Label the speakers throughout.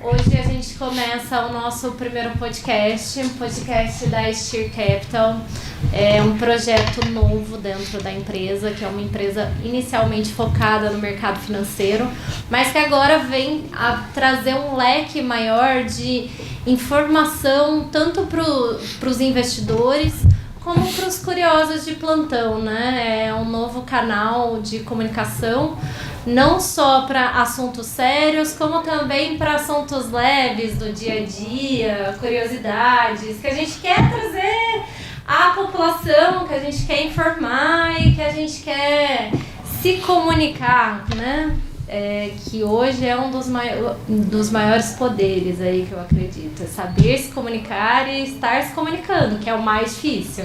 Speaker 1: Hoje a gente começa o nosso primeiro podcast, um podcast da Steer Capital. É um projeto novo dentro da empresa, que é uma empresa inicialmente focada no mercado financeiro, mas que agora vem a trazer um leque maior de informação tanto para os investidores como para os curiosos de plantão, né? É um novo canal de comunicação, não só para assuntos sérios, como também para assuntos leves do dia a dia, curiosidades, que a gente quer trazer à população, que a gente quer informar e que a gente quer se comunicar, né? Que hoje é um dos maiores poderes aí que eu acredito, é saber se comunicar e estar se comunicando, que é o mais difícil.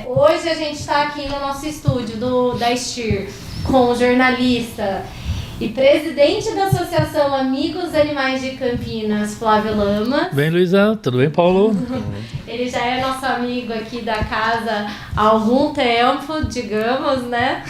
Speaker 1: Hoje a gente está aqui no nosso estúdio da Steer com o jornalista e presidente da Associação Amigos Animais de Campinas, Flávio Lama.
Speaker 2: Bem, Luísa, tudo bem, Paulo?
Speaker 1: Ele já é nosso amigo aqui da casa há algum tempo, digamos, né?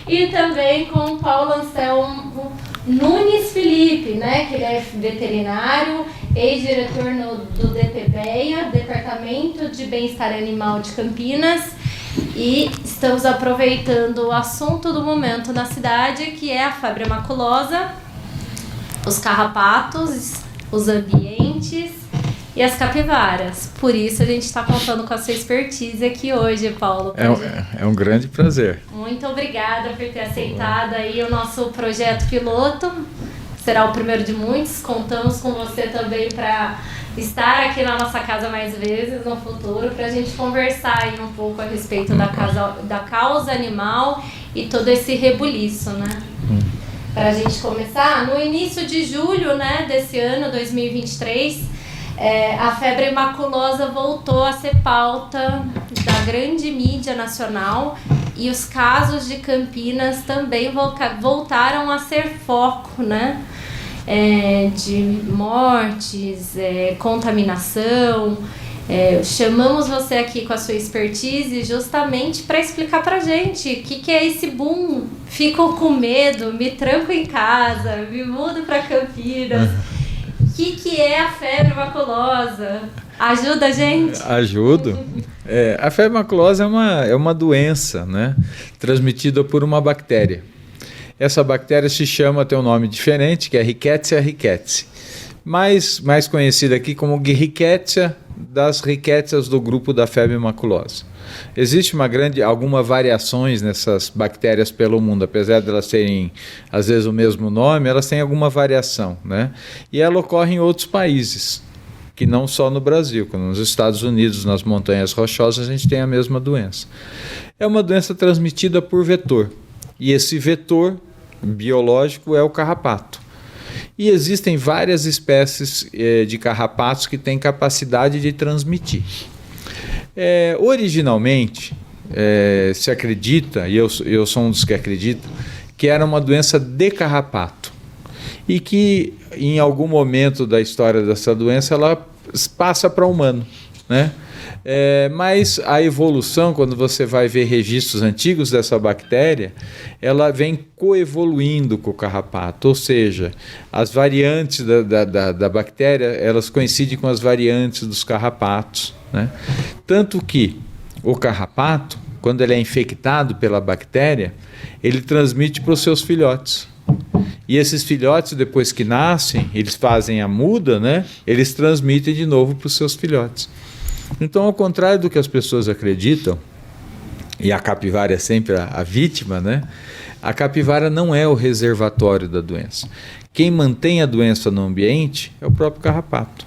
Speaker 1: E também com o Paulo Anselmo Nunes Felipe, né? Que ele é veterinário, ex-diretor do DPBEA, Departamento de Bem-Estar Animal de Campinas. E estamos aproveitando o assunto do momento na cidade, que é a febre maculosa, os carrapatos, os ambientes e as capivaras. Por isso a gente está contando com a sua expertise aqui hoje, Paulo.
Speaker 3: É um grande prazer.
Speaker 1: Muito obrigada por ter aceitado aí o nosso projeto piloto. Será o primeiro de muitos. Contamos com você também para estar aqui na nossa casa mais vezes no futuro, para a gente conversar aí um pouco a respeito da causa animal e todo esse rebuliço, né? Para a gente começar, no início de julho, né, desse ano, 2023, a febre maculosa voltou a ser pauta da grande mídia nacional e os casos de Campinas também voltaram a ser foco, né? De mortes, contaminação. Chamamos você aqui com a sua expertise justamente para explicar pra gente o que é esse boom. Fico com medo, me tranco em casa, me mudo para Campinas. O que é a febre maculosa? Ajuda a gente?
Speaker 3: Ajudo. A febre maculosa é uma doença, né, transmitida por uma bactéria. Essa bactéria se chama, tem um nome diferente, que é Rickettsia rickettsii, mais conhecida aqui como Rickettsia das rickétsias do grupo da febre maculosa. Existe algumas variações nessas bactérias pelo mundo, apesar de elas terem às vezes o mesmo nome, elas têm alguma variação, né? E ela ocorre em outros países, que não só no Brasil, como nos Estados Unidos, nas montanhas rochosas, a gente tem a mesma doença. É uma doença transmitida por vetor, e esse vetor biológico é o carrapato. E existem várias espécies de carrapatos que têm capacidade de transmitir. Originalmente, se acredita, e eu sou um dos que acredita, que era uma doença de carrapato. E que em algum momento da história dessa doença ela passa para humano, né? Mas a evolução, quando você vai ver registros antigos dessa bactéria, ela vem coevoluindo com o carrapato, ou seja, as variantes da bactéria, elas coincidem com as variantes dos carrapatos, né? Tanto que o carrapato, quando ele é infectado pela bactéria, ele transmite para os seus filhotes. E esses filhotes, depois que nascem, eles fazem a muda, né? Eles transmitem de novo para os seus filhotes. Então, ao contrário do que as pessoas acreditam, e a capivara é sempre a vítima, né? A capivara não é o reservatório da doença. Quem mantém a doença no ambiente é o próprio carrapato.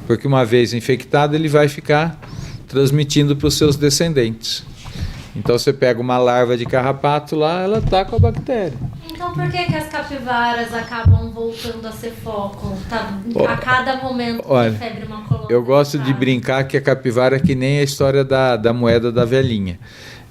Speaker 3: Porque uma vez infectado, ele vai ficar transmitindo para os seus descendentes. Então você pega uma larva de carrapato lá, ela está com a bactéria.
Speaker 1: Então por que as capivaras acabam voltando a ser foco a cada momento de febre maculosa?
Speaker 3: Eu gosto de brincar que a capivara é que nem a história da moeda da velhinha.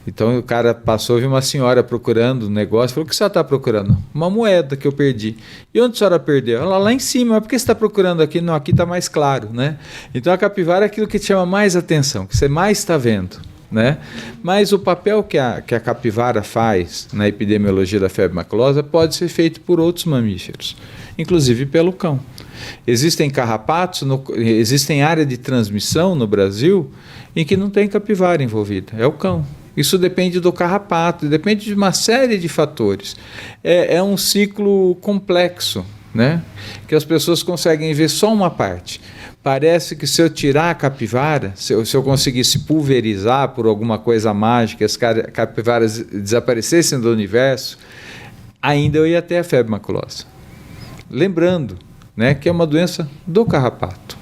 Speaker 3: Então o cara passou, viu uma senhora procurando um negócio, falou: o que você está procurando? Uma moeda que eu perdi. E onde a senhora perdeu? Ela lá em cima. Mas por que você está procurando aqui? Não, aqui está mais claro, né? Então a capivara é aquilo que te chama mais atenção, que você mais está vendo. né? Mas o papel que a capivara faz na epidemiologia da febre maculosa pode ser feito por outros mamíferos, inclusive pelo cão. Existem carrapatos, existem áreas de transmissão no Brasil em que não tem capivara envolvida, é o cão. Isso depende do carrapato, depende de uma série de fatores. É um ciclo complexo, né? Que as pessoas conseguem ver só uma parte. Parece que se eu tirar a capivara, se eu conseguisse pulverizar por alguma coisa mágica, as capivaras desaparecessem do universo, ainda eu ia ter a febre maculosa. Lembrando, né, que é uma doença do carrapato,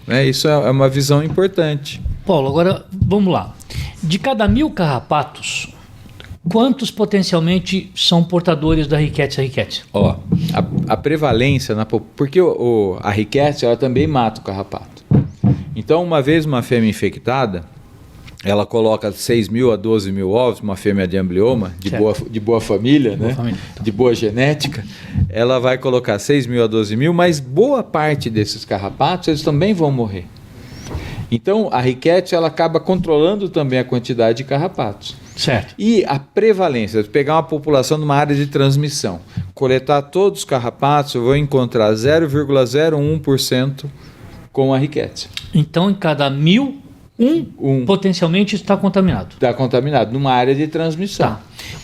Speaker 3: né? Isso é uma visão importante.
Speaker 2: Paulo, agora vamos lá. De cada 1.000 carrapatos, quantos potencialmente são portadores da Rickettsia rickettsii?
Speaker 3: A prevalência, porque a Rickettsia ela também mata o carrapato. Então, uma vez uma fêmea infectada, ela coloca 6.000 a 12.000 ovos, uma fêmea de amblioma, de boa família, né? De boa genética, ela vai colocar 6.000 a 12.000, mas boa parte desses carrapatos eles também vão morrer. Então, a Rickettsia ela acaba controlando também a quantidade de carrapatos.
Speaker 2: Certo.
Speaker 3: E a prevalência, pegar uma população numa área de transmissão, coletar todos os carrapatos, eu vou encontrar 0,01% com a Rickettsia.
Speaker 2: Então, em cada 1.000, um potencialmente está contaminado.
Speaker 3: Está contaminado, numa área de transmissão.
Speaker 2: Tá.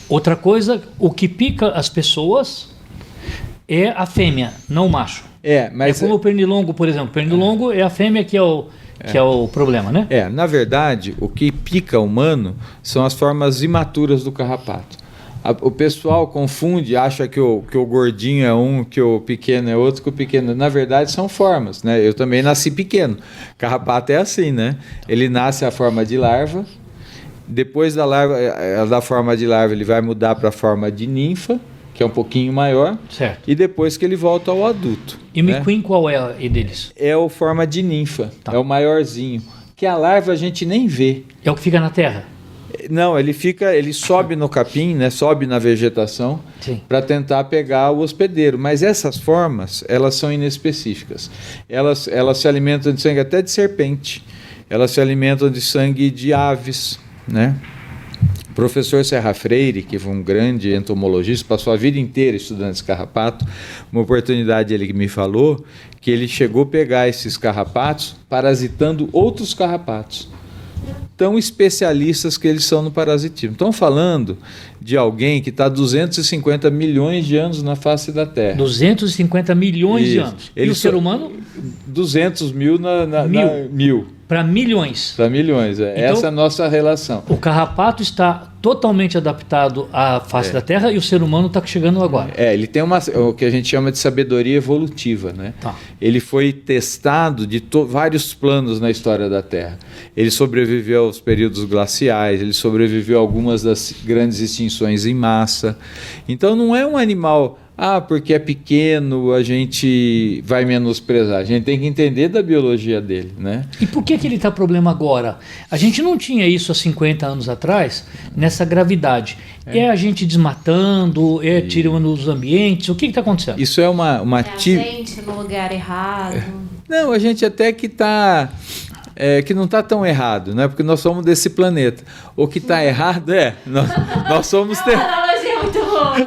Speaker 2: Outra coisa, o que pica as pessoas é a fêmea, não o macho.
Speaker 3: Mas
Speaker 2: como o pernilongo, por exemplo. O pernilongo é a fêmea que é o problema, né?
Speaker 3: Na verdade, o que pica o humano são as formas imaturas do carrapato. O pessoal confunde, acha que o gordinho é um, que o pequeno é outro, que o pequeno... Na verdade, são formas, né? Eu também nasci pequeno. Carrapato é assim, né? Ele nasce a forma de larva, depois da forma de larva ele vai mudar para a forma de ninfa, que é um pouquinho maior,
Speaker 2: certo.
Speaker 3: E depois que ele volta ao adulto.
Speaker 2: E o McQueen qual é deles?
Speaker 3: É o forma de ninfa,
Speaker 2: tá.
Speaker 3: É o maiorzinho. Que a larva a gente nem vê.
Speaker 2: É o que fica na terra?
Speaker 3: Não, ele sobe no capim, né? Sobe na vegetação para tentar pegar o hospedeiro. Mas essas formas, elas são inespecíficas. Elas se alimentam de sangue até de serpente. Elas se alimentam de sangue de aves, né? O professor Serra Freire, que foi um grande entomologista, passou a vida inteira estudando esse carrapato. Uma oportunidade ele me falou que ele chegou a pegar esses carrapatos parasitando outros carrapatos. Tão especialistas que eles são no parasitismo. Estão falando de alguém que está 250 milhões de anos na face da Terra.
Speaker 2: 250 milhões de anos. E o ser humano?
Speaker 3: 200 mil mil.
Speaker 2: Para milhões.
Speaker 3: Para milhões, então, essa é a nossa relação.
Speaker 2: O carrapato está totalmente adaptado à face da Terra e o ser humano está chegando agora.
Speaker 3: Ele tem o que a gente chama de sabedoria evolutiva, né?
Speaker 2: Tá.
Speaker 3: Ele foi testado de vários planos na história da Terra. Ele sobreviveu aos períodos glaciais, ele sobreviveu a algumas das grandes extinções em massa. Então não é um animal... porque é pequeno, a gente vai menosprezar. A gente tem que entender da biologia dele, né?
Speaker 2: E por que ele está problema agora? A gente não tinha isso há 50 anos atrás, nessa gravidade. É a gente desmatando, tirando os ambientes, o que está acontecendo?
Speaker 3: Isso é uma
Speaker 1: a gente no lugar errado.
Speaker 3: Não, a gente até que está... que não está tão errado, né? Porque nós somos desse planeta. O que está errado nós somos...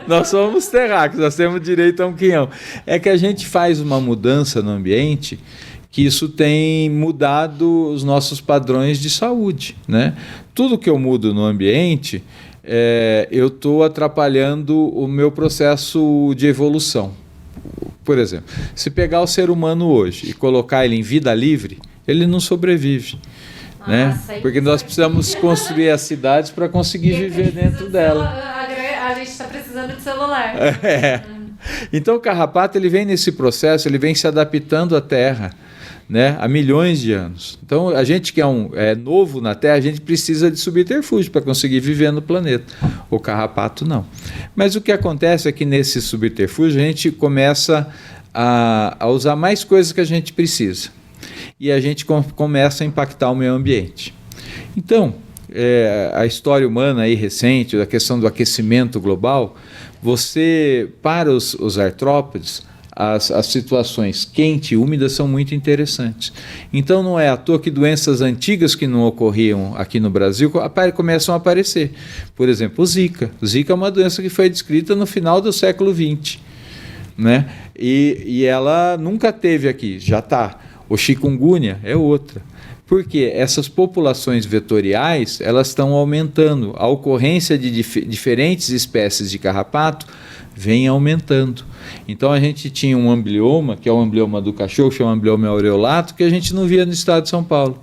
Speaker 3: Nós somos terráqueos, nós temos direito a um quinhão. É que a gente faz uma mudança no ambiente que isso tem mudado os nossos padrões de saúde, né? Tudo que eu mudo no ambiente, eu estou atrapalhando o meu processo de evolução. Por exemplo, se pegar o ser humano hoje e colocar ele em vida livre, ele não sobrevive. Né? Porque nós precisamos construir as cidades para conseguir viver dentro dela.
Speaker 1: A gente está precisando de celular.
Speaker 3: Então o carrapato ele vem nesse processo, ele vem se adaptando à Terra, né, há milhões de anos. Então a gente que é novo na Terra, a gente precisa de subterfúgio para conseguir viver no planeta. O carrapato não. Mas o que acontece é que nesse subterfúgio a gente começa a usar mais coisas que a gente precisa. E a gente começa a impactar o meio ambiente. Então, a história humana aí recente, da questão do aquecimento global, para os artrópodes, as situações quente e úmida são muito interessantes. Então não é à toa que doenças antigas que não ocorriam aqui no Brasil começam a aparecer. Por exemplo, o Zika. O Zika é uma doença que foi descrita no final do século XX, né? E ela nunca teve aqui, já está. O chikungunya é outra. Porque essas populações vetoriais elas estão aumentando. A ocorrência de diferentes espécies de carrapato vem aumentando. Então a gente tinha um amblioma, que é o amblioma do cachorro, chama amblioma aureolato, que a gente não via no estado de São Paulo.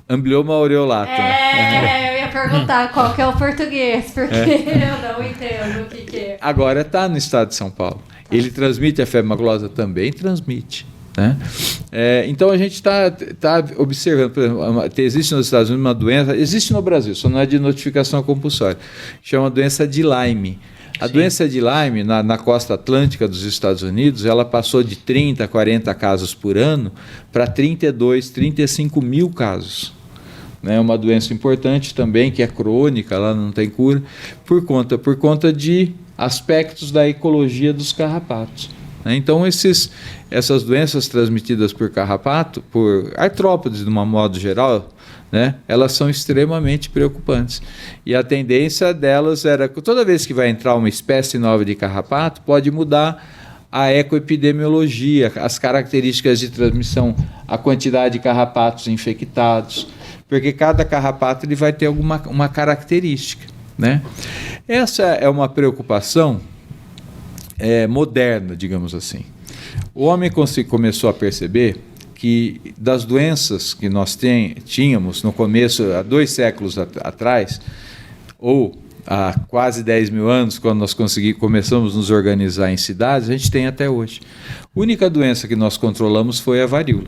Speaker 3: Amblioma aureolato.
Speaker 1: Eu ia perguntar qual que é o português, porque eu não entendo o que é.
Speaker 3: Agora está no estado de São Paulo. Ele transmite a febre maculosa? Também transmite. Né? Então a gente está observando, por exemplo, existe nos Estados Unidos uma doença, existe no Brasil, só não é de notificação compulsória, chama doença de Lyme. A doença de Lyme, na costa atlântica dos Estados Unidos, ela passou de 30, 40 casos por ano para 32, 35 mil casos. É uma doença importante também, que é crônica, ela não tem cura, por conta de aspectos da ecologia dos carrapatos. Então, essas doenças transmitidas por carrapato, por artrópodes de um modo geral, né, elas são extremamente preocupantes. E a tendência delas era que toda vez que vai entrar uma espécie nova de carrapato, pode mudar a ecoepidemiologia, as características de transmissão, a quantidade de carrapatos infectados, porque cada carrapato ele vai ter uma característica. Né? Essa é uma preocupação moderna, digamos assim. O homem começou a perceber que das doenças que nós tínhamos no começo, há 2 séculos atrás, ou há quase 10 mil anos, quando nós começamos a nos organizar em cidades, a gente tem até hoje. A única doença que nós controlamos foi a varíola.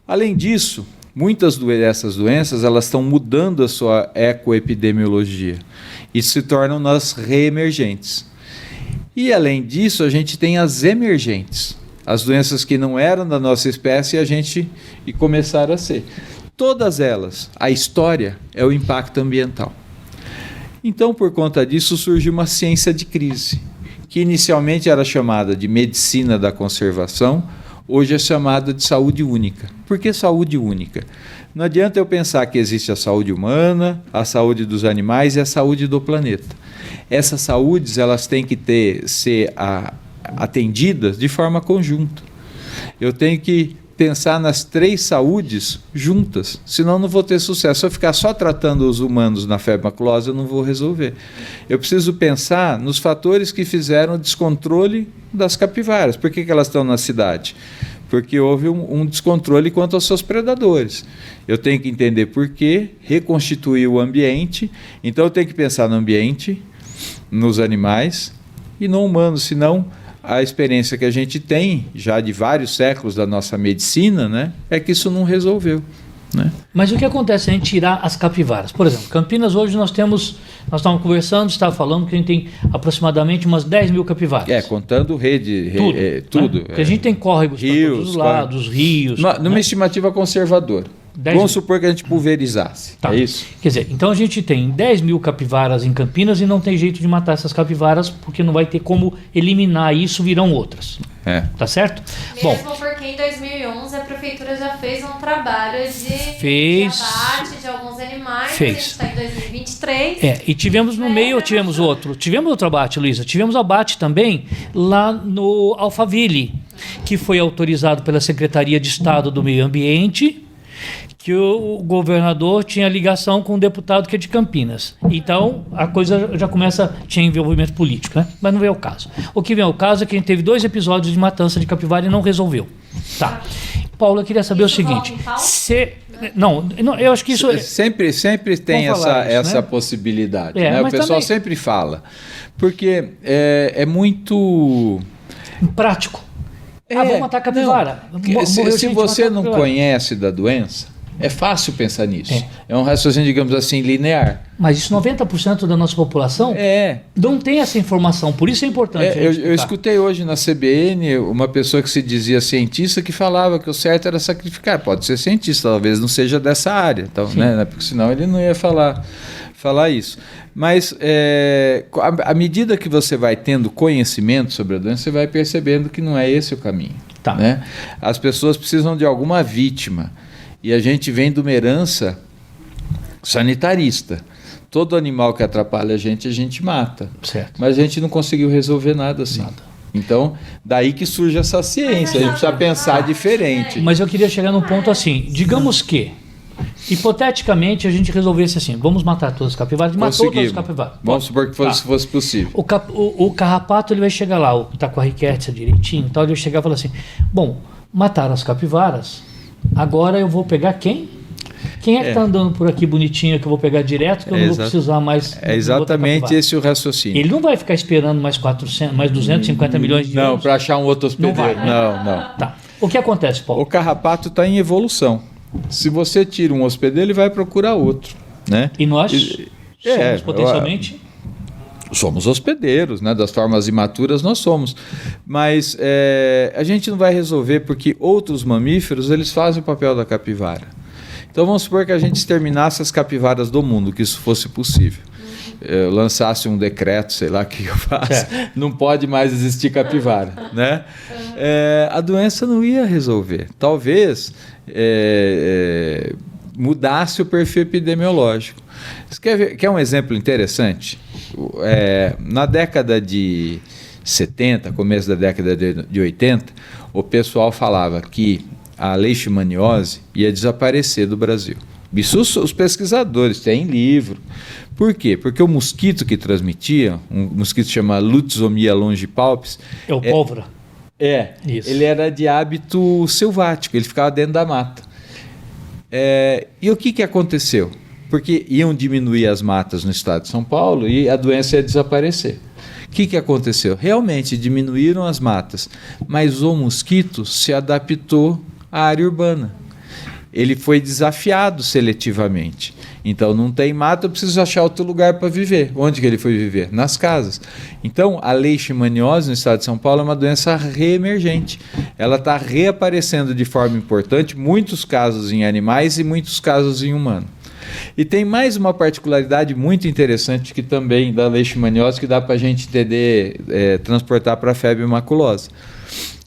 Speaker 3: Além disso, muitas dessas doenças elas estão mudando a sua ecoepidemiologia e se tornam nas reemergentes. E, além disso, a gente tem as emergentes, as doenças que não eram da nossa espécie e começaram a ser. Todas elas, a história é o impacto ambiental. Então, por conta disso, surgiu uma ciência de crise, que inicialmente era chamada de medicina da conservação, hoje é chamada de saúde única. Por que saúde única? Não adianta eu pensar que existe a saúde humana, a saúde dos animais e a saúde do planeta. Essas saúdes elas têm que ser atendidas de forma conjunta. Eu tenho que pensar nas 3 saúdes juntas, senão não vou ter sucesso. Se eu ficar só tratando os humanos na febre maculosa, eu não vou resolver. Eu preciso pensar nos fatores que fizeram o descontrole das capivaras. Por que elas estão na cidade? Porque houve um descontrole quanto aos seus predadores. Eu tenho que entender por quê, reconstituir o ambiente. Então eu tenho que pensar no ambiente, nos animais e no humano, senão a experiência que a gente tem já de vários séculos da nossa medicina, né, é que isso não resolveu. Né?
Speaker 2: Mas o que acontece se a gente tirar as capivaras? Por exemplo, Campinas hoje nós estávamos conversando, estava falando que a gente tem aproximadamente umas 10 mil capivaras.
Speaker 3: Contando rede, tudo.
Speaker 2: Né? Porque a gente tem córregos para todos os lados, rios.
Speaker 3: Numa estimativa conservadora. Vamos supor que a gente pulverizasse.
Speaker 2: Tá.
Speaker 3: É isso?
Speaker 2: Quer dizer, então a gente tem 10 mil capivaras em Campinas e não tem jeito de matar essas capivaras porque não vai ter como eliminar isso, virão outras. Tá certo?
Speaker 1: Mesmo porque em 2011 a prefeitura já fez um trabalho de abate de alguns animais. A gente está em 2023.
Speaker 2: E tivemos no meio, tivemos outro abate, Luísa. Tivemos abate também lá no Alphaville, que foi autorizado pela Secretaria de Estado do Meio Ambiente, que o governador tinha ligação com um deputado que é de Campinas. Então, a coisa já tinha envolvimento político, né? Mas não veio ao caso. O que vem ao caso é que a gente teve 2 episódios de matança de capivara e não resolveu. Tá. Paulo, eu queria saber o seguinte. Não, eu acho que isso...
Speaker 3: Sempre tem essa
Speaker 2: né?
Speaker 3: possibilidade. Né? O pessoal
Speaker 2: também
Speaker 3: sempre fala. Porque é muito...
Speaker 2: prático. Vamos matar a capivara.
Speaker 3: Se você não conhece da doença, é fácil pensar nisso. É um raciocínio, digamos assim, linear.
Speaker 2: Mas isso 90% da nossa população não tem essa informação, por isso é importante.
Speaker 3: Eu escutei hoje na CBN uma pessoa que se dizia cientista que falava que o certo era sacrificar. Pode ser cientista, talvez não seja dessa área, então, né? Porque senão ele não ia falar falar isso. Mas à medida que você vai tendo conhecimento sobre a doença, você vai percebendo que não é esse o caminho.
Speaker 2: Tá.
Speaker 3: Né? As pessoas precisam de alguma vítima. E a gente vem de uma herança sanitarista. Todo animal que atrapalha a gente mata.
Speaker 2: Certo.
Speaker 3: Mas a gente não conseguiu resolver nada assim. Então, daí que surge essa ciência. A gente precisa pensar diferente.
Speaker 2: Mas eu queria chegar num ponto assim. Digamos que, hipoteticamente, a gente resolvesse assim: vamos matar todas as capivaras, matou todas as capivaras.
Speaker 3: Vamos supor que fosse possível.
Speaker 2: O carrapato ele vai chegar lá, está com a riqueza direitinho, tal, ele vai chegar e falar assim: bom, mataram as capivaras, agora eu vou pegar quem? Quem é que está andando por aqui bonitinho que eu vou pegar direto, que eu não vou precisar mais...
Speaker 3: É exatamente esse o raciocínio.
Speaker 2: Ele não vai ficar esperando mais 250 milhões de euros.
Speaker 3: Não, para achar um outro hospedeiro.
Speaker 2: Não vai, né?
Speaker 3: Não.
Speaker 2: Tá. O que acontece, Paulo?
Speaker 3: O carrapato está em evolução. Se você tira um hospedeiro, ele vai procurar outro. Né?
Speaker 2: E nós somos potencialmente...
Speaker 3: Somos hospedeiros, né? Das formas imaturas nós somos. Mas a gente não vai resolver porque outros mamíferos eles fazem o papel da capivara. Então vamos supor que a gente exterminasse as capivaras do mundo, que isso fosse possível. Eu lançasse um decreto, sei lá o que eu faço, não pode mais existir capivara. Né? A doença não ia resolver. Talvez mudasse o perfil epidemiológico. Você quer um exemplo interessante? Na década de 70, começo da década de 80, o pessoal falava que a leishmaniose ia desaparecer do Brasil. Isso os pesquisadores têm livro. Por quê? Porque o mosquito que transmitia, um mosquito chamado Lutzomia longipalpis...
Speaker 2: É o pólvora.
Speaker 3: Isso. Ele era de hábito selvático, ele ficava dentro da mata. E o que aconteceu? Porque iam diminuir as matas no estado de São Paulo e a doença ia desaparecer. O que aconteceu? Realmente diminuíram as matas, mas o mosquito se adaptou à área urbana. Ele foi desafiado seletivamente. Então não tem mata, eu preciso achar outro lugar para viver. Onde que ele foi viver? Nas casas. Então a leishmaniose no estado de São Paulo é uma doença reemergente. Ela está reaparecendo de forma importante, muitos casos em animais e muitos casos em humano. E tem mais uma particularidade muito interessante que também da leishmaniose que dá para a gente entender, transportar para a febre maculosa.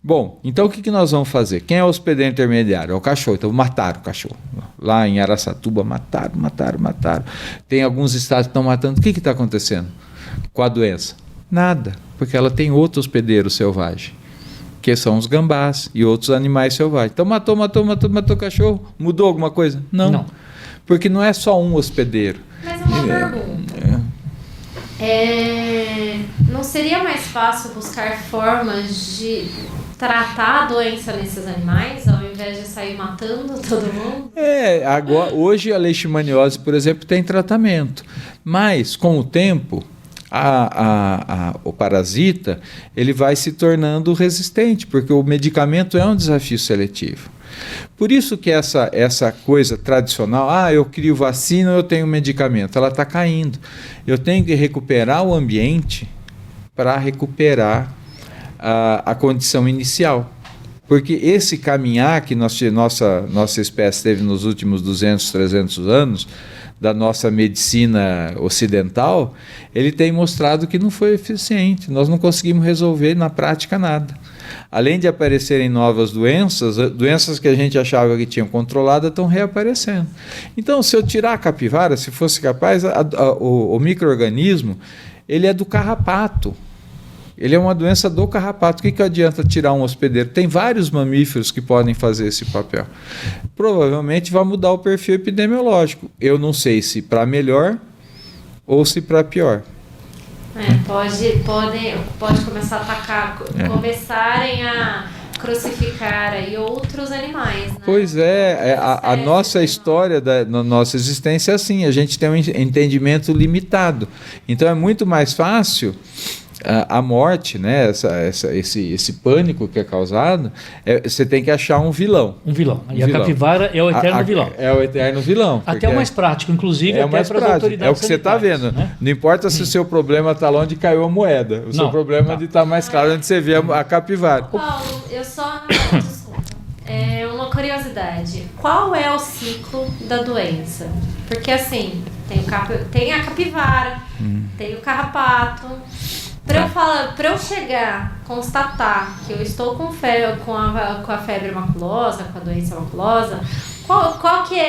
Speaker 3: Bom, então o que nós vamos fazer? Quem é o hospedeiro intermediário? É o cachorro. Então mataram o cachorro. Lá em Araçatuba mataram. Tem alguns estados que estão matando. O que está acontecendo com a doença? Nada, porque ela tem outro hospedeiro selvagem, que são os gambás e outros animais selvagens. Então matou o cachorro. Mudou alguma coisa? Não. Porque não é só um hospedeiro.
Speaker 1: Mas uma pergunta. Não seria mais fácil buscar formas de tratar a doença nesses animais, ao invés de sair matando todo mundo?
Speaker 3: Agora, hoje a leishmaniose, por exemplo, tem tratamento. Mas, com o tempo, o parasita ele vai se tornando resistente, porque o medicamento é um desafio seletivo. Por isso que essa coisa tradicional, eu crio vacina, eu tenho medicamento, ela está caindo. Eu tenho que recuperar o ambiente para recuperar a condição inicial. Porque esse caminhar que nossa espécie teve nos últimos 200, 300 anos, da nossa medicina ocidental, ele tem mostrado que não foi eficiente. Nós não conseguimos resolver na prática nada. Além de aparecerem novas doenças que a gente achava que tinham controlado estão reaparecendo. Então, se eu tirar a capivara, se fosse capaz, o micro-organismo, ele é do carrapato. Ele é uma doença do carrapato. O que adianta tirar um hospedeiro? Tem vários mamíferos que podem fazer esse papel. Provavelmente vai mudar o perfil epidemiológico. Eu não sei se para melhor ou se para pior.
Speaker 1: Pode começar a atacar, começarem a crucificar aí outros animais. Né?
Speaker 3: Pois a nossa história da nossa existência é assim, a gente tem um entendimento limitado. Então é muito mais fácil a morte, né? Esse pânico que é causado, você tem que achar um vilão.
Speaker 2: E a capivara é o eterno vilão.
Speaker 3: É o eterno vilão.
Speaker 2: Até o mais prático, inclusive, até para as autoridades.
Speaker 3: É o que você está vendo. Né? Não importa se o seu problema está lá onde caiu a moeda. O seu problema é de estar mais claro onde você vê a capivara.
Speaker 1: Paulo, eu só... Desculpa. Uma curiosidade. Qual é o ciclo da doença? Porque assim, tem a capivara, tem o carrapato. Para eu chegar, constatar que eu estou com a febre maculosa, com a doença maculosa, qual que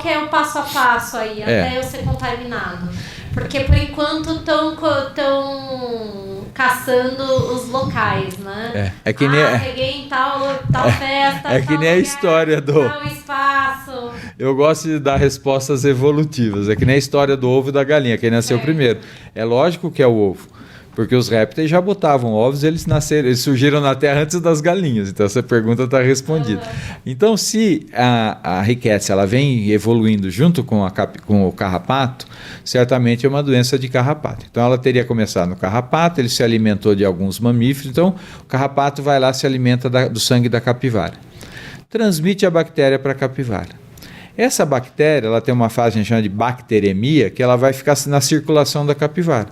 Speaker 1: é o passo a passo aí até eu ser contaminado? Porque por enquanto estão caçando os locais, né?
Speaker 3: É que nem
Speaker 1: peguei em tal festa,
Speaker 3: é que nem a história
Speaker 1: tal espaço.
Speaker 3: Eu gosto de dar respostas evolutivas. É que nem a história do ovo e da galinha, quem nasceu primeiro. É lógico que é o ovo, porque os répteis já botavam ovos, eles surgiram na Terra antes das galinhas. Então essa pergunta está respondida. Então, se a Rickettsia ela vem evoluindo junto com o carrapato, certamente é uma doença de carrapato. Então ela teria começado no carrapato, ele se alimentou de alguns mamíferos, então o carrapato vai lá e se alimenta do sangue da capivara. Transmite a bactéria para a capivara. Essa bactéria ela tem uma fase que a gente chama de bacteremia, que ela vai ficar na circulação da capivara.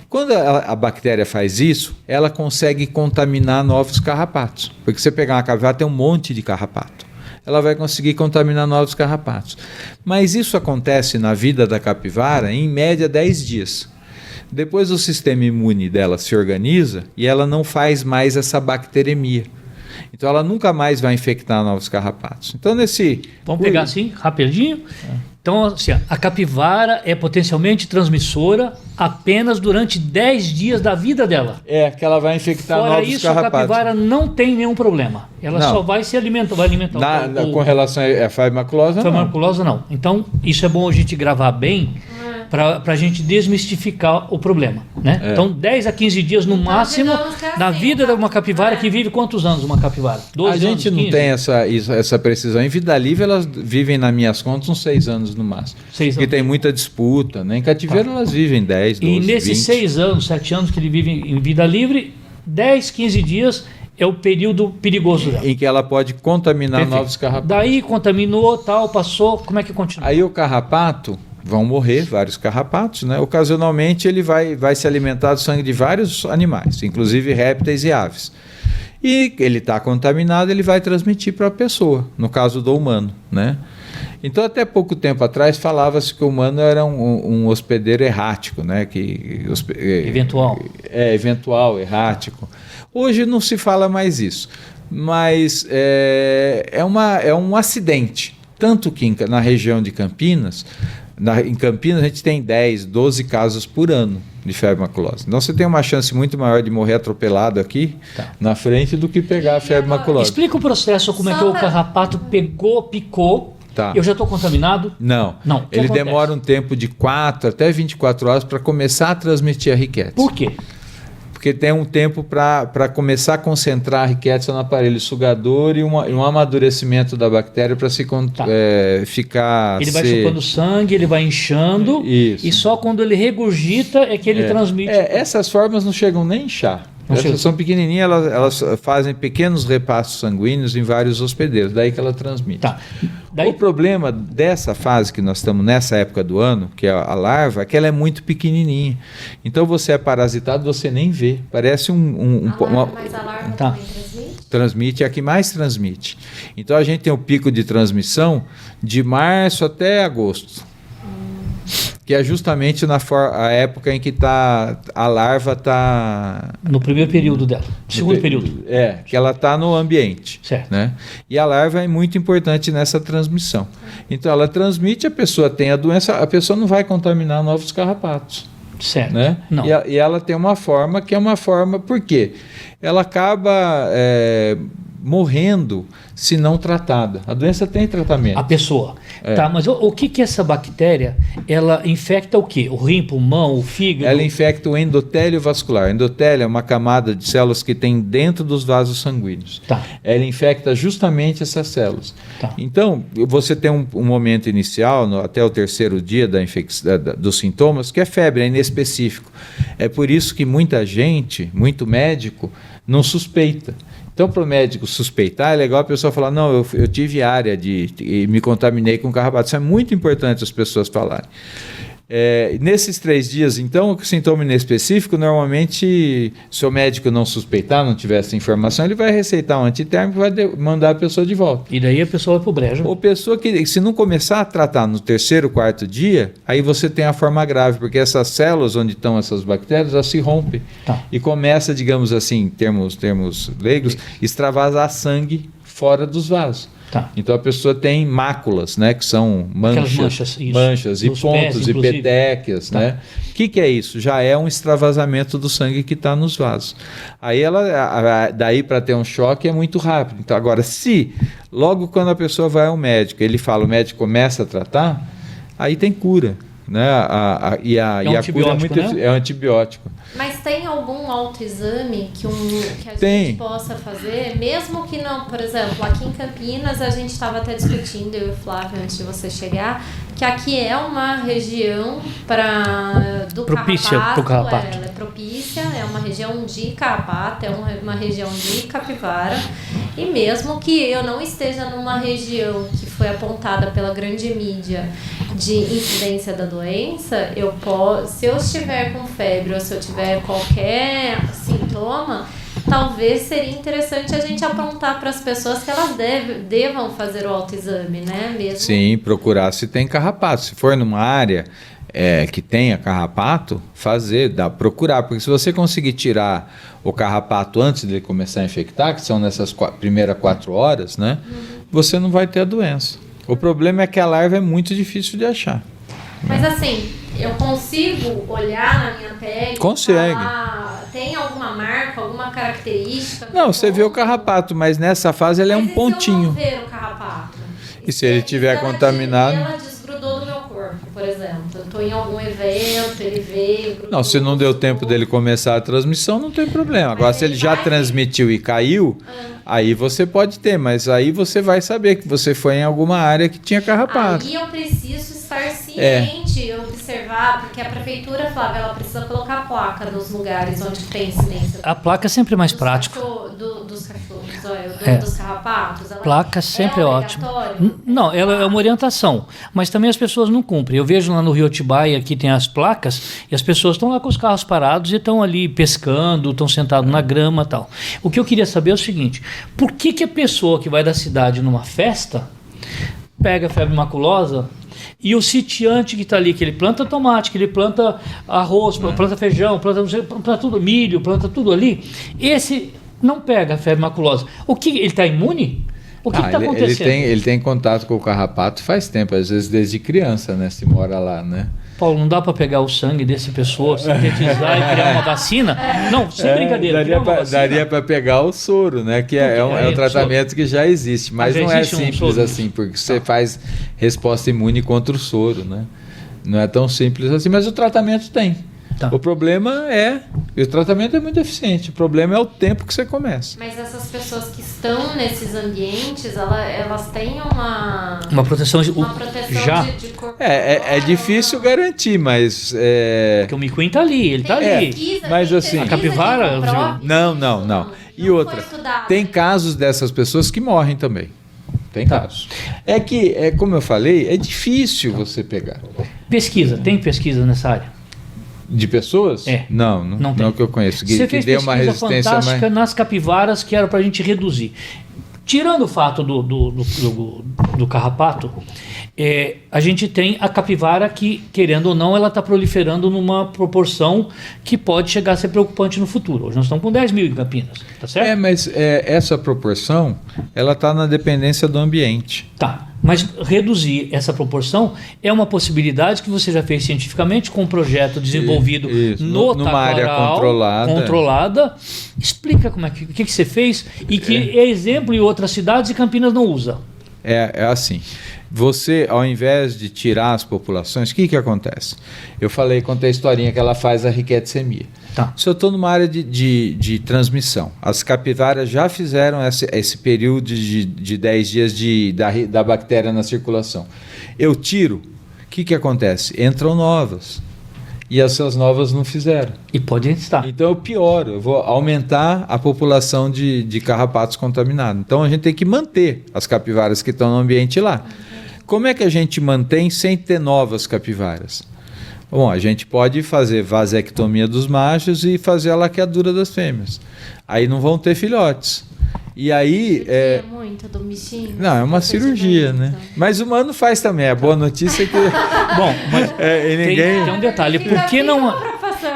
Speaker 3: Quando a bactéria faz isso, ela consegue contaminar novos carrapatos. Porque você pegar uma capivara, tem um monte de carrapato. Ela vai conseguir contaminar novos carrapatos. Mas isso acontece na vida da capivara em média 10 dias. Depois o sistema imune dela se organiza e ela não faz mais essa bacteremia. Então ela nunca mais vai infectar novos carrapatos. Então
Speaker 2: Vamos pegar assim, rapidinho? Então, assim, a capivara é potencialmente transmissora apenas durante 10 dias da vida dela.
Speaker 3: Que ela vai infectar
Speaker 2: Fora
Speaker 3: novos
Speaker 2: isso,
Speaker 3: carrapatos.
Speaker 2: a capivara não tem nenhum problema. Ela só vai se alimentar,
Speaker 3: com relação à febre maculosa,
Speaker 2: febre maculosa, não. Então, isso é bom a gente gravar bem para a gente desmistificar o problema, né? Então, 10 a 15 dias no máximo na vida de uma capivara que vive quantos anos uma capivara? 12
Speaker 3: a gente
Speaker 2: anos,
Speaker 3: não tem essa precisão. Em vida livre, elas vivem, nas minhas contas, uns 6 anos no máximo. 6 anos. Porque tem muita disputa, né? Em cativeiro elas vivem 10, 12, 20.
Speaker 2: E nesses 6 anos, 7 anos que ele vive em vida livre, 10, 15 dias é o período perigoso dela.
Speaker 3: Em que ela pode contaminar novos carrapatos.
Speaker 2: Daí contaminou, passou, como é que continua?
Speaker 3: Aí o carrapato, vão morrer vários carrapatos, né? Ocasionalmente ele vai se alimentar do sangue de vários animais, inclusive répteis e aves. E ele está contaminado, ele vai transmitir para a pessoa, no caso do humano, né? Então, até pouco tempo atrás, falava-se que o humano era um hospedeiro errático, né?
Speaker 2: Eventual.
Speaker 3: Eventual, errático. Hoje não se fala mais isso, mas é um acidente. Tanto que na região de Campinas, em Campinas a gente tem 10, 12 casos por ano de febre maculosa. Então você tem uma chance muito maior de morrer atropelado aqui na frente do que pegar a febre maculosa.
Speaker 2: Explica o processo, como é que o carrapato picou. Eu já estou contaminado?
Speaker 3: Não. Ele demora um tempo de 4 até 24 horas para começar a transmitir a Rickettsia.
Speaker 2: Por quê?
Speaker 3: Porque tem um tempo para começar a concentrar a Rickettsia no aparelho sugador e um amadurecimento da bactéria para ficar...
Speaker 2: Ele vai chupando sangue, ele vai inchando, e só quando ele regurgita é que ele transmite.
Speaker 3: Essas formas não chegam nem a inchar. Essas são pequenininhas, elas fazem pequenos repassos sanguíneos em vários hospedeiros, daí que ela transmite. O problema dessa fase que nós estamos nessa época do ano, que é a larva, é que ela é muito pequenininha. Então você é parasitado, você nem vê. Parece
Speaker 1: mas a larva também transmite?
Speaker 3: Transmite, é a que mais transmite. Então a gente tem o pico de transmissão de março até agosto. Que é justamente a época em que a larva está...
Speaker 2: No primeiro período dela, segundo período.
Speaker 3: Que ela está no ambiente.
Speaker 2: Certo.
Speaker 3: Né? E a larva é muito importante nessa transmissão. Então ela transmite, a pessoa tem a doença, a pessoa não vai contaminar novos carrapatos.
Speaker 2: Certo.
Speaker 3: Né?
Speaker 2: Não.
Speaker 3: E ela tem uma forma que é uma forma... Por quê? Ela acaba morrendo se não tratada. A doença tem tratamento.
Speaker 2: A pessoa. Mas o que essa bactéria, ela infecta o quê? O rim, pulmão, o fígado?
Speaker 3: Ela infecta o endotélio vascular. O endotélio é uma camada de células que tem dentro dos vasos sanguíneos. Ela infecta justamente essas células. Então, você tem um momento inicial, até o 3º dia dos sintomas, que é febre, é inespecífico. É por isso que muita gente, muito médico, não suspeita. Então, para o médico suspeitar, é legal a pessoa falar, não, eu tive área e me contaminei com carrapato. Isso é muito importante as pessoas falarem. Nesses 3 dias, então, o sintoma inespecífico, normalmente, se o médico não suspeitar, não tiver essa informação, ele vai receitar um antitérmico e vai mandar a pessoa de volta.
Speaker 2: E daí a pessoa vai pro brejo.
Speaker 3: Ou pessoa que, se não começar a tratar no 3º, 4º dia, aí você tem a forma grave, porque essas células onde estão essas bactérias, elas se rompem. E começa, digamos assim, termos leigos, extravasar sangue fora dos vasos. Então a pessoa tem máculas, né, que são manchas e
Speaker 2: nos
Speaker 3: pontos
Speaker 2: pés,
Speaker 3: e petequias, né? O que é isso? Já é um extravasamento do sangue que está nos vasos. Aí daí para ter um choque é muito rápido. Então agora, se logo quando a pessoa vai ao médico, o médico começa a tratar, aí tem cura, né? A cura é muito,
Speaker 2: né?
Speaker 3: É um antibiótico.
Speaker 1: Mas tem algum autoexame que a gente possa fazer, mesmo que não, por exemplo, aqui em Campinas a gente estava até discutindo, eu e o Flávio, antes de você chegar, que aqui é uma região
Speaker 2: propícia para o carrapato.
Speaker 1: Ela é propícia, é uma região de carrapato, é uma região de capivara, e mesmo que eu não esteja numa região que foi apontada pela grande mídia de incidência da doença, se eu estiver com febre ou se eu tiver qualquer sintoma, talvez seria interessante a gente apontar para as pessoas que elas devam fazer o autoexame, né? Mesmo.
Speaker 3: Sim, procurar se tem carrapato. Se for numa área que tenha carrapato, procurar, porque se você conseguir tirar o carrapato antes de ele começar a infectar, que são nessas primeiras 4 horas, né? Você não vai ter a doença. O problema é que a larva é muito difícil de achar.
Speaker 1: Mas assim, eu consigo olhar na minha pele?
Speaker 3: Consegue.
Speaker 1: Tem alguma marca, alguma característica?
Speaker 3: Não, você vê o carrapato, mas nessa fase ele é um pontinho.
Speaker 1: Se eu não ver o carrapato?
Speaker 3: E se ele estiver contaminado?
Speaker 1: Ela desgrudou do meu corpo, por exemplo. Eu estou em algum evento, ele veio...
Speaker 3: Não, se não deu tempo dele começar a transmissão, não tem problema. Agora, se ele já transmitiu e caiu, aí você pode ter, mas aí você vai saber que você foi em alguma área que tinha carrapato.
Speaker 1: Aí eu preciso estar ciente, observar, porque a prefeitura, Flávia, ela precisa colocar placa nos lugares onde tem incidência.
Speaker 2: A placa é sempre mais prática.
Speaker 1: Dos cachorros, dos carrapatos.
Speaker 2: Placa sempre é ótimo. Não, ela é uma orientação, mas também as pessoas não cumprem. Eu vejo lá no Rio Atibaia que tem as placas e as pessoas estão lá com os carros parados e estão ali pescando, estão sentados na grama e tal. O que eu queria saber é o seguinte: por que a pessoa que vai da cidade numa festa pega febre maculosa e o sitiante que está ali, que ele planta tomate, que ele planta arroz, planta feijão, planta tudo, milho, planta tudo ali, esse não pega febre maculosa? O que ele está imune? O que está acontecendo?
Speaker 3: Ele tem contato com o carrapato faz tempo, às vezes desde criança, né? Se mora lá, né?
Speaker 2: Paulo, não dá para pegar o sangue dessa pessoa, sintetizar e criar uma vacina? Não, sem brincadeira.
Speaker 3: Daria para pegar o soro, né? Que é um tratamento que já existe, mas não é simples assim, porque você faz resposta imune contra o soro, né? Não é tão simples assim, mas o tratamento tem. O problema o tratamento é muito eficiente, o problema é o tempo que você começa.
Speaker 1: Mas essas pessoas que estão nesses ambientes, elas têm uma
Speaker 2: proteção já
Speaker 1: de corpo.
Speaker 3: É difícil garantir, mas...
Speaker 2: Porque o micuim está ali, ele está ali.
Speaker 3: Mas assim...
Speaker 2: A capivara...
Speaker 3: Não. E outra, tem casos dessas pessoas que morrem também. Tem casos. Como eu falei, é difícil você pegar.
Speaker 2: Tem pesquisa nessa área?
Speaker 3: De pessoas? Não que eu conheço.
Speaker 2: Você fez
Speaker 3: deu uma resistência
Speaker 2: fantástica nas capivaras que era para a gente reduzir. Tirando o fato do carrapato, a gente tem a capivara que, querendo ou não, ela está proliferando numa proporção que pode chegar a ser preocupante no futuro. Hoje nós estamos com 10 mil em Campinas, tá certo?
Speaker 3: Mas essa proporção, ela está na dependência do ambiente.
Speaker 2: Tá. Mas reduzir essa proporção é uma possibilidade que você já fez cientificamente com um projeto desenvolvido
Speaker 3: numa área
Speaker 2: controlada. Explica o que você fez e que é exemplo em outras cidades e Campinas não usa.
Speaker 3: É assim, você, ao invés de tirar as populações, o que acontece? Eu contei a historinha que ela faz a riqueticemia. Se eu estou numa área de transmissão, as capivaras já fizeram esse período de 10 dias da bactéria na circulação. Eu tiro, o que acontece? Entram novas. E essas novas não fizeram.
Speaker 2: E podem estar.
Speaker 3: Então eu pioro, eu vou aumentar a população de carrapatos contaminados. Então a gente tem que manter as capivaras que estão no ambiente lá. Como é que a gente mantém sem ter novas capivaras? Bom, a gente pode fazer vasectomia dos machos e fazer a laqueadura das fêmeas. Aí não vão ter filhotes. E aí...
Speaker 1: É muito do bichinho?
Speaker 3: Não, é uma cirurgia, né? Mas o humano faz também. A boa notícia é que...
Speaker 2: Bom, mas tem um detalhe.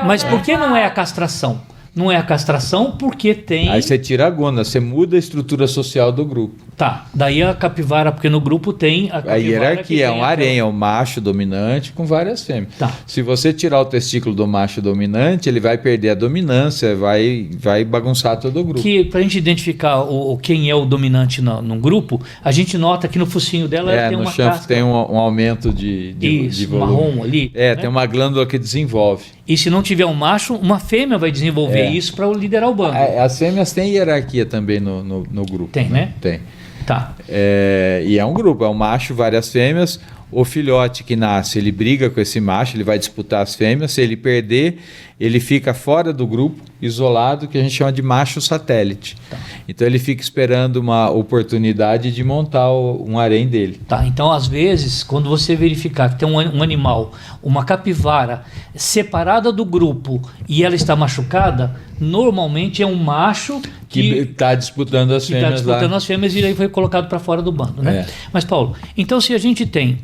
Speaker 2: Mas por que não é a castração? Não é a castração porque tem...
Speaker 3: Aí você tira a gônada, você muda a estrutura social do grupo.
Speaker 2: Tá, daí a capivara, porque no grupo tem a
Speaker 3: hierarquia, é um harém, é um macho dominante com várias fêmeas.
Speaker 2: Tá.
Speaker 3: Se você tirar o testículo do macho dominante, ele vai perder a dominância, vai bagunçar todo o grupo.
Speaker 2: Que pra gente identificar quem é o dominante num grupo, a gente nota que no focinho dela tem uma casca.
Speaker 3: Tem um aumento de volume.
Speaker 2: Marrom ali.
Speaker 3: Né? Tem uma glândula que desenvolve.
Speaker 2: E se não tiver um macho, uma fêmea vai desenvolver isso para liderar o bando.
Speaker 3: As fêmeas têm hierarquia também no grupo.
Speaker 2: Tem, né?
Speaker 3: Tem.
Speaker 2: Tá.
Speaker 3: E é um grupo, é um macho, várias fêmeas. O filhote que nasce, ele briga com esse macho, ele vai disputar as fêmeas. Se ele perder, ele fica fora do grupo, isolado, que a gente chama de macho satélite. Tá. Então ele fica esperando uma oportunidade de montar um harém dele.
Speaker 2: Tá, então às vezes, quando você verificar que tem um animal, uma capivara, separada do grupo e ela está machucada, normalmente é um macho que
Speaker 3: está disputando as fêmeas.
Speaker 2: Está disputando as fêmeas e aí foi colocado para fora do bando, né? Mas, Paulo, então se a gente tem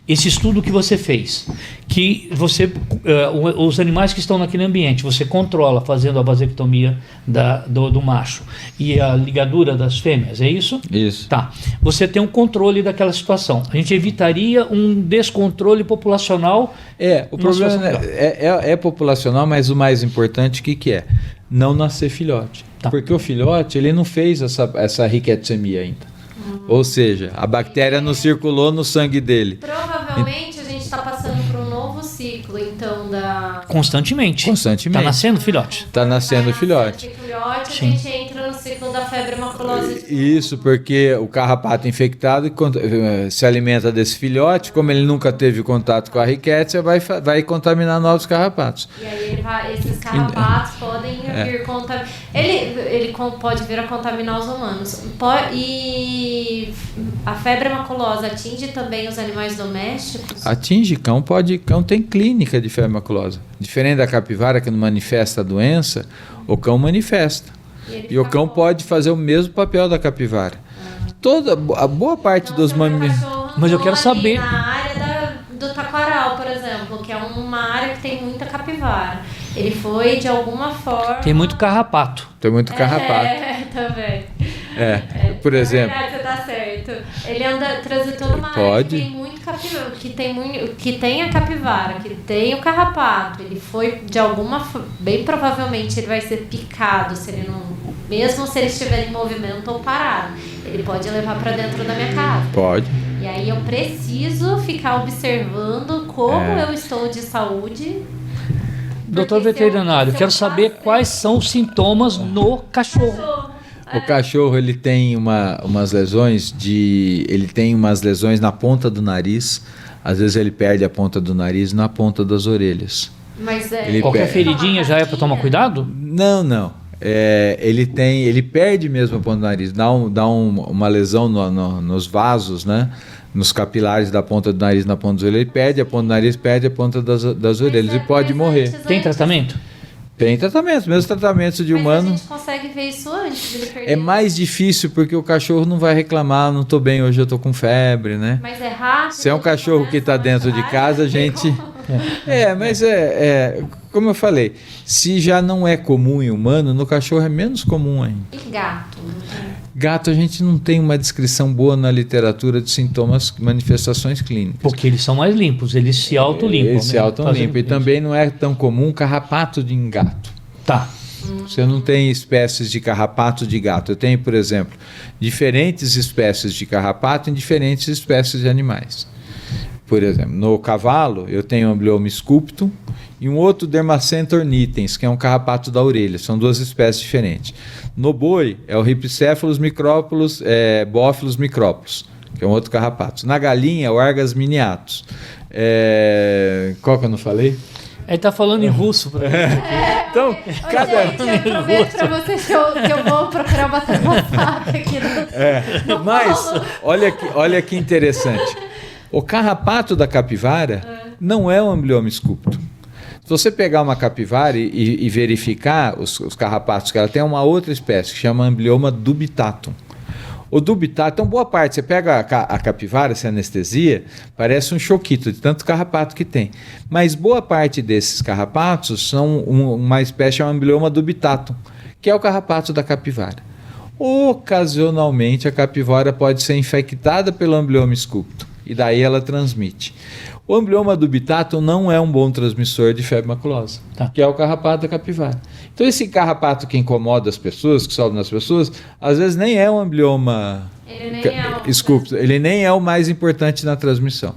Speaker 2: esse estudo que você fez, que você, os animais que estão naquele ambiente, você controla fazendo a vasectomia do macho e a ligadura das fêmeas, é isso?
Speaker 3: Isso.
Speaker 2: Tá. Você tem um controle daquela situação. A gente evitaria um descontrole populacional.
Speaker 3: O problema é populacional, mas o mais importante, o que é? Não nascer filhote. Tá. Porque o filhote, ele não fez essa riqueticemia ainda. Ou seja, a bactéria não circulou no sangue dele.
Speaker 1: Provavelmente a gente está passando por um novo ciclo, então,
Speaker 2: Constantemente.
Speaker 3: Está
Speaker 2: nascendo filhote.
Speaker 3: Está nascendo filhote.
Speaker 1: A gente entra no ciclo da febre maculosa.
Speaker 3: Isso, porque o carrapato infectado se alimenta desse filhote, como ele nunca teve contato com a rickettsia, vai contaminar novos carrapatos.
Speaker 1: E aí esses carrapatos podem vir contaminar. Ele pode vir a contaminar os humanos. E a febre maculosa atinge também os animais domésticos?
Speaker 3: Atinge, cão tem clínica de febre maculosa. Diferente da capivara, que não manifesta a doença, o cão manifesta. E o cão pode fazer o mesmo papel da capivara. A boa parte dos mamíferos.
Speaker 2: Mas eu quero saber.
Speaker 1: Na área do Taquaral, por exemplo, que é uma área que tem muita capivara. Ele foi, de alguma forma...
Speaker 2: Tem muito carrapato.
Speaker 1: Também.
Speaker 3: Por exemplo...
Speaker 1: É verdade, você tá certo. Ele transitou numa área que tem muito capivara, que tem a capivara, que tem o carrapato. Ele foi, de alguma forma... Bem provavelmente ele vai ser picado, mesmo se ele estiver em movimento ou parado. Ele pode levar para dentro da minha casa.
Speaker 3: Pode.
Speaker 1: E aí eu preciso ficar observando como eu estou de saúde.
Speaker 2: Doutor veterinário, quero saber quais são os sintomas no cachorro.
Speaker 3: O cachorro, ele tem umas lesões na ponta do nariz. Às vezes ele perde a ponta do nariz na ponta das orelhas.
Speaker 1: Mas
Speaker 2: qualquer feridinha já é para tomar cuidado?
Speaker 3: Não. Ele perde mesmo a ponta do nariz, dá uma lesão nos vasos, né? Nos capilares da ponta do nariz, na ponta das orelhas, ele perde a ponta do nariz, perde a ponta das orelhas e pode morrer.
Speaker 2: Tem tratamento?
Speaker 3: Tem tratamento, mesmo tratamentos de humano.
Speaker 1: Mas a gente consegue ver isso antes dele perder.
Speaker 3: É mais difícil porque o cachorro não vai reclamar, não estou bem hoje, eu estou com febre, né?
Speaker 1: Mas é rápido.
Speaker 3: Se é um cachorro que está dentro de casa, a gente... como eu falei, se já não é comum em humano, no cachorro é menos comum ainda.
Speaker 1: E gato?
Speaker 3: Gato, a gente não tem uma descrição boa na literatura de sintomas, manifestações clínicas.
Speaker 2: Porque eles são mais limpos, eles se autolimpam.
Speaker 3: Eles se autolimpam. E também não é tão comum carrapato de gato.
Speaker 2: Tá.
Speaker 3: Você não tem espécies de carrapato de gato. Eu tenho, por exemplo, diferentes espécies de carrapato em diferentes espécies de animais. Por exemplo, no cavalo, eu tenho o Amblyomma sculptum e um outro Dermacentor nitens, que é um carrapato da orelha. São duas espécies diferentes. No boi, é o Rhipicephalus micrópolis, Bófilos micrópolis, que é um outro carrapato. Na galinha, é o Argas miniatus. Qual que eu não falei?
Speaker 2: Ele está falando em russo para mim.
Speaker 3: Então,
Speaker 1: eu prometo para vocês que eu vou procurar batata passada aqui no
Speaker 3: mas, olha que interessante. O carrapato da capivara não é um amblioma escúpito. Se você pegar uma capivara e verificar os carrapatos, que ela tem uma outra espécie que chama amblioma dubitatum. O dubitatum, então boa parte, você pega a capivara, se anestesia, parece um choquito de tanto carrapato que tem. Mas boa parte desses carrapatos são uma espécie chamada amblioma dubitatum, que é o carrapato da capivara. Ocasionalmente a capivara pode ser infectada pelo amblioma escúpito e daí ela transmite. O amblioma dubitatum não é um bom transmissor de febre maculosa, que é o carrapato da capivara. Então esse carrapato que incomoda as pessoas, que sobe nas pessoas, às vezes nem é um amblioma escúpito, ele nem é o mais importante na transmissão.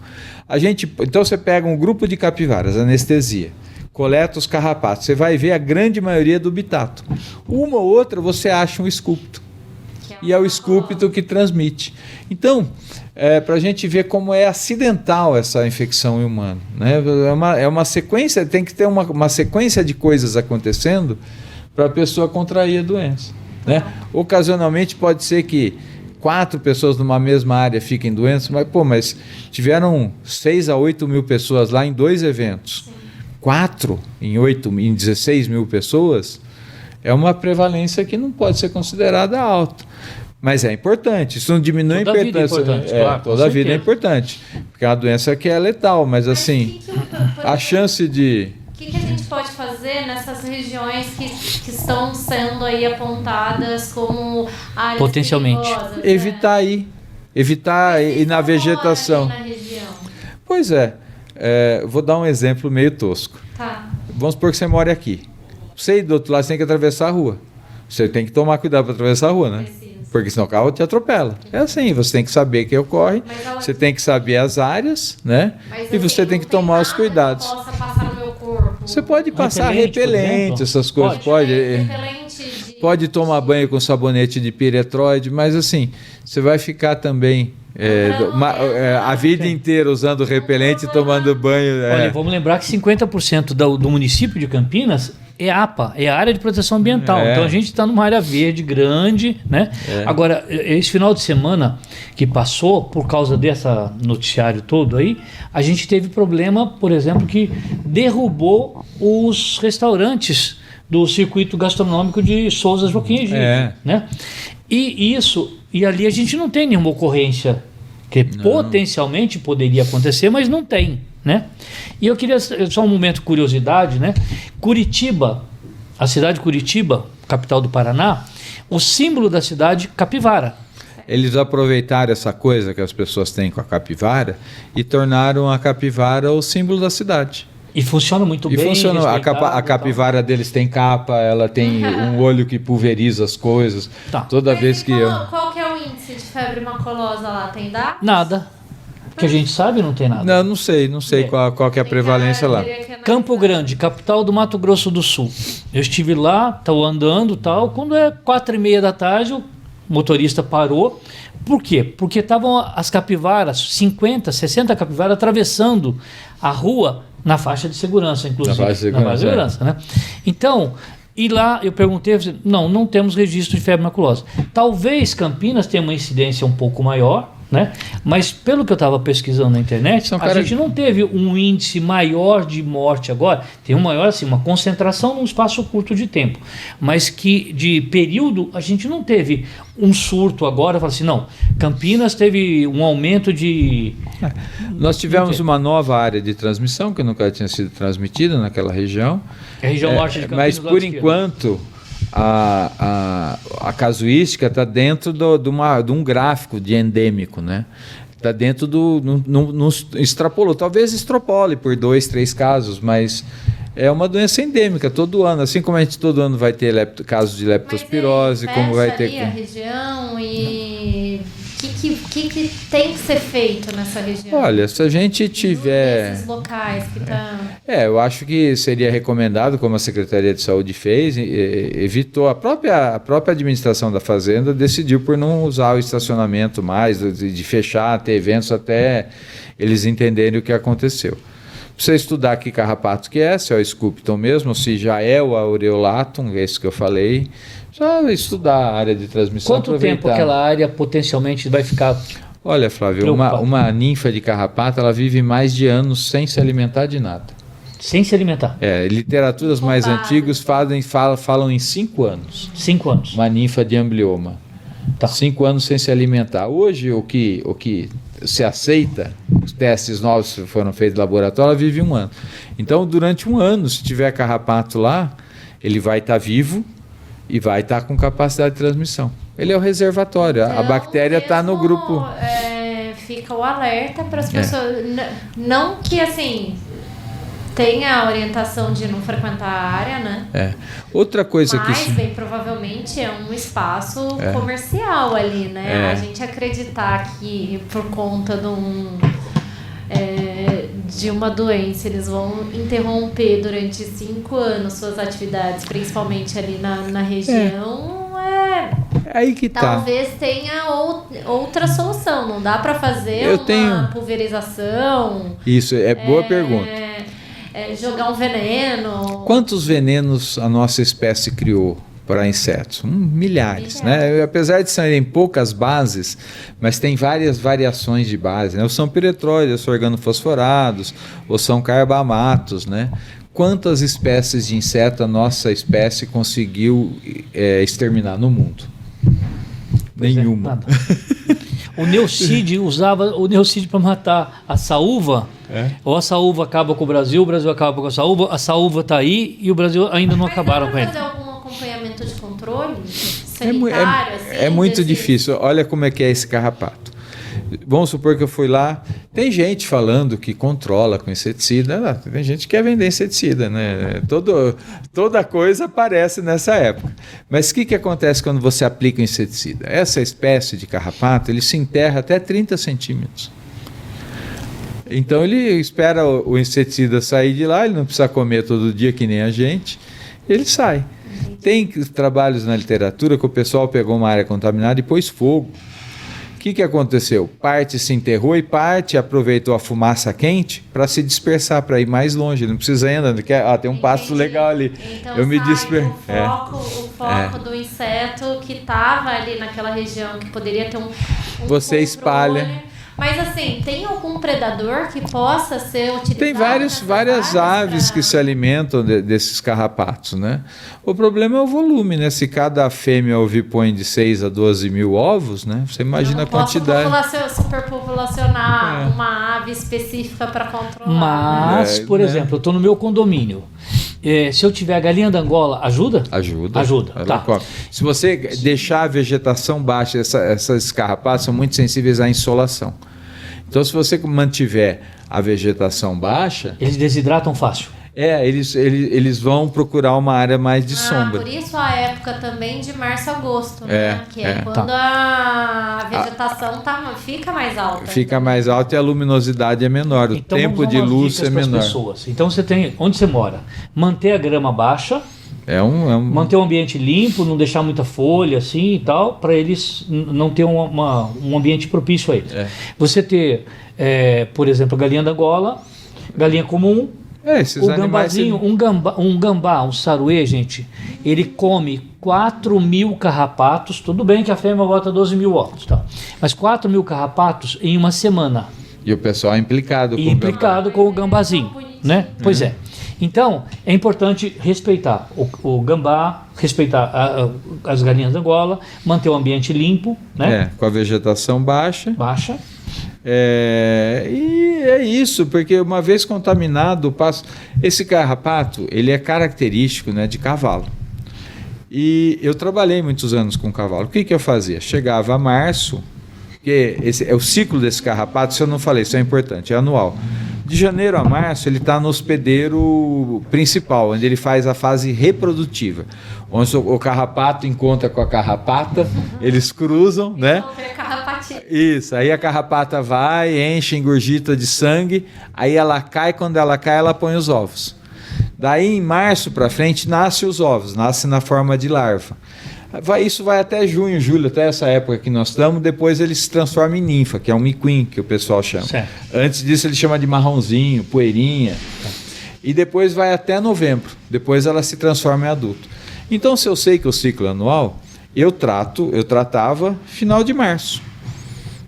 Speaker 3: Então você pega um grupo de capivaras, anestesia, coleta os carrapatos, você vai ver a grande maioria dubitatum. Uma ou outra você acha um escúpito. E é o escúpito que transmite. Então, para a gente ver como é acidental essa infecção em humano, né? É uma sequência, tem que ter uma sequência de coisas acontecendo para a pessoa contrair a doença, né? Ocasionalmente pode ser que 4 pessoas numa mesma área fiquem doentes, mas tiveram 6 a 8 mil pessoas lá em 2 eventos. 4 em 16 mil pessoas, é uma prevalência que não pode ser considerada alta. Mas é importante, isso não diminui a importância. Toda a vida é importante, porque é uma doença que é letal, mas assim, a chance de...
Speaker 1: O que a gente pode fazer nessas regiões que estão sendo aí apontadas como áreas
Speaker 2: potencialmente
Speaker 1: perigosas,
Speaker 3: evitar ir na vegetação.
Speaker 1: Na região?
Speaker 3: Pois vou dar um exemplo meio tosco.
Speaker 1: Tá.
Speaker 3: Vamos supor que você mora aqui. Você ir do outro lado, você tem que atravessar a rua. Você tem que tomar cuidado para atravessar a rua, né? Porque senão o carro te atropela. É assim, você tem que saber o que ocorre, você tem que saber as áreas, né? E você tem que tomar os cuidados.
Speaker 1: Possa passar no meu corpo.
Speaker 3: Você pode passar repelente, essas coisas. Pode tomar banho com sabonete de piretróide, mas assim, você vai ficar também a vida inteira usando repelente e tomando banho.
Speaker 2: Olha, vamos lembrar que 50% do município de Campinas é APA, é a área de proteção ambiental. Então a gente está numa área verde grande, né? Agora, esse final de semana que passou, por causa desse noticiário todo aí, a gente teve problema, por exemplo, que derrubou os restaurantes do circuito gastronômico de Souza Joaquim Egídio, né? E ali a gente não tem nenhuma ocorrência que potencialmente poderia acontecer, mas não tem, né? E eu queria só um momento de curiosidade, né? Curitiba, a cidade de Curitiba, capital do Paraná, o símbolo da cidade, capivara.
Speaker 3: Eles aproveitaram essa coisa que as pessoas têm com a capivara e tornaram a capivara o símbolo da cidade.
Speaker 2: E funciona muito bem.
Speaker 3: A capivara deles tem capa, ela tem um olho que pulveriza as coisas. Toda vez que
Speaker 1: qual que é o índice de febre maculosa lá? Tem dados?
Speaker 2: Nada. Que a gente sabe, não tem nada.
Speaker 3: Não sei qual que é a prevalência lá.
Speaker 2: Campo Grande, capital do Mato Grosso do Sul. Eu estive lá, estou andando tal. Quando é 4h30 da tarde, o motorista parou. Por quê? Porque estavam as capivaras, 50, 60 capivaras atravessando a rua na faixa de segurança, inclusive. Na faixa de segurança, né? Então, e lá eu perguntei, não temos registro de febre maculosa. Talvez Campinas tenha uma incidência um pouco maior, né? Mas pelo que eu estava pesquisando na internet, gente não teve um índice maior de morte agora, tem um maior assim, uma concentração num espaço curto de tempo, mas que de período a gente não teve um surto agora, fala assim, não, Campinas teve um aumento de...
Speaker 3: Nós tivemos uma nova área de transmissão que nunca tinha sido transmitida naquela região.
Speaker 2: É a região norte de Campinas.
Speaker 3: Mas por enquanto... A casuística está dentro de um gráfico de endêmico, né? Está dentro não extrapolou, talvez extrapole por 2, 3 casos, mas é uma doença endêmica todo ano, assim como a gente todo ano vai ter casos de leptospirose, como vai ter
Speaker 1: a região e que tem que ser feito nessa região?
Speaker 3: Olha, se a gente tiver...
Speaker 1: Esses locais que estão...
Speaker 3: eu acho que seria recomendado, como a Secretaria de Saúde fez, evitou, a própria administração da Fazenda decidiu por não usar o estacionamento mais, de fechar, ter eventos até eles entenderem o que aconteceu. Precisa estudar que carrapato que é, se é o Sculpton mesmo, ou se já é o Aureolatum, esse que eu falei. Só estudar a área de transmissão.
Speaker 2: Quanto tempo aquela área potencialmente vai ficar
Speaker 3: Olha, Flávio, uma ninfa de carrapato, ela vive mais de anos sem se alimentar de nada.
Speaker 2: Sem se alimentar?
Speaker 3: Literaturas mais antigas falam em 5 anos.
Speaker 2: 5 anos.
Speaker 3: Uma ninfa de amblioma.
Speaker 2: Tá.
Speaker 3: 5 anos sem se alimentar. Hoje, o que se aceita, os testes novos que foram feitos no laboratório, ela vive 1 ano. Então, durante 1 ano, se tiver carrapato lá, ele vai estar vivo e vai estar com capacidade de transmissão. Ele é o reservatório, a bactéria está no grupo.
Speaker 1: Fica o alerta para as pessoas. Não que assim tenha a orientação de não frequentar a área, né?
Speaker 3: Outra coisa
Speaker 1: Mas, bem provavelmente é um espaço comercial ali, né? A gente acreditar que por conta de uma doença eles vão interromper durante 5 anos suas atividades, principalmente ali na região,
Speaker 3: aí que
Speaker 1: talvez tenha outra solução. Não dá para fazer uma pulverização.
Speaker 3: Isso, boa pergunta.
Speaker 1: Jogar um veneno.
Speaker 3: Quantos venenos a nossa espécie criou para insetos? Milhares, né? Apesar de serem poucas bases, mas tem várias variações de base, né? Ou são piretroides, ou são organofosforados, ou são carbamatos, né? Quantas espécies de inseto a nossa espécie conseguiu exterminar no mundo? Nenhuma.
Speaker 2: O Neucid usava o Neucid para matar a saúva. Ou a saúva acaba com o Brasil acaba com a saúva está aí e o Brasil ainda não acabaram com ele.
Speaker 1: Fazer algum acompanhamento de controle sanitário?
Speaker 3: É muito difícil. Olha como é que é esse carrapato. Vamos supor que eu fui lá, tem gente falando que controla com inseticida, tem gente que quer vender inseticida, né? Toda coisa aparece nessa época. Mas o que acontece quando você aplica o inseticida? Essa espécie de carrapato, ele se enterra até 30 centímetros. Então ele espera o inseticida sair de lá, ele não precisa comer todo dia que nem a gente, ele sai. Tem trabalhos na literatura que o pessoal pegou uma área contaminada e pôs fogo. O que aconteceu? Parte se enterrou e parte aproveitou a fumaça quente para se dispersar, para ir mais longe. Não precisa ainda, tem um pasto legal ali.
Speaker 1: Então
Speaker 3: eu me disperso.
Speaker 1: O foco do inseto que estava ali naquela região, que poderia ter um
Speaker 3: você
Speaker 1: controle.
Speaker 3: espalha.
Speaker 1: Mas assim, tem algum predador que possa ser utilizado?
Speaker 3: Tem várias aves que se alimentam desses carrapatos, né? O problema é o volume, né? Se cada fêmea ovipõe de 6 a 12 mil ovos, né? Você imagina a quantidade.
Speaker 1: Não posso superpopulacionar uma ave específica para controlar.
Speaker 2: Mas, por exemplo, eu estou no meu condomínio. Se eu tiver a galinha da Angola, ajuda? Ajuda. Tá.
Speaker 3: Se você deixar a vegetação baixa, essas carrapatos são muito sensíveis à insolação. Então, se você mantiver a vegetação baixa...
Speaker 2: Eles desidratam fácil.
Speaker 3: Eles vão procurar uma área mais de sombra.
Speaker 1: Por isso a época também de março a agosto, né? Que é quando a vegetação fica mais alta.
Speaker 3: Fica mais alta e a luminosidade é menor, o tempo de luz é menor.
Speaker 2: Pessoas. Então você tem, onde você mora, manter a grama baixa, manter o ambiente limpo, não deixar muita folha assim e tal, para eles não ter um ambiente propício a eles. Você ter, por exemplo, galinha da Angola, galinha comum. O gambazinho, um gambá, um saruê, gente, ele come 4 mil carrapatos. Tudo bem que a fêmea bota 12 mil ovos, tá? Mas 4 mil carrapatos em uma semana.
Speaker 3: E o pessoal é implicado
Speaker 2: com o gambazinho, né? Pois é. Então, é importante respeitar o gambá, respeitar as galinhas da Angola, manter o ambiente limpo, né?
Speaker 3: Com a vegetação baixa. E é isso, porque uma vez contaminado, esse carrapato, ele é característico, né, de cavalo. E eu trabalhei muitos anos com cavalo. O que eu fazia? Chegava a março, porque o ciclo desse carrapato, se eu não falei, isso é importante, é anual. De janeiro a março, ele está no hospedeiro principal, onde ele faz a fase reprodutiva. Onde o carrapato encontra com a carrapata, eles cruzam, né? Isso, aí a carrapata vai, enche, engurgita de sangue, aí ela cai, quando ela cai, ela põe os ovos. Daí, em março para frente, nascem os ovos, nasce na forma de larva. Isso vai até junho, julho, até essa época que nós estamos. Depois ele se transforma em ninfa, que é um miquim, que o pessoal chama. Certo. Antes disso ele chama de marronzinho, poeirinha. E depois vai até novembro. Depois ela se transforma em adulto. Então, se eu sei que o ciclo é anual, eu tratava final de março.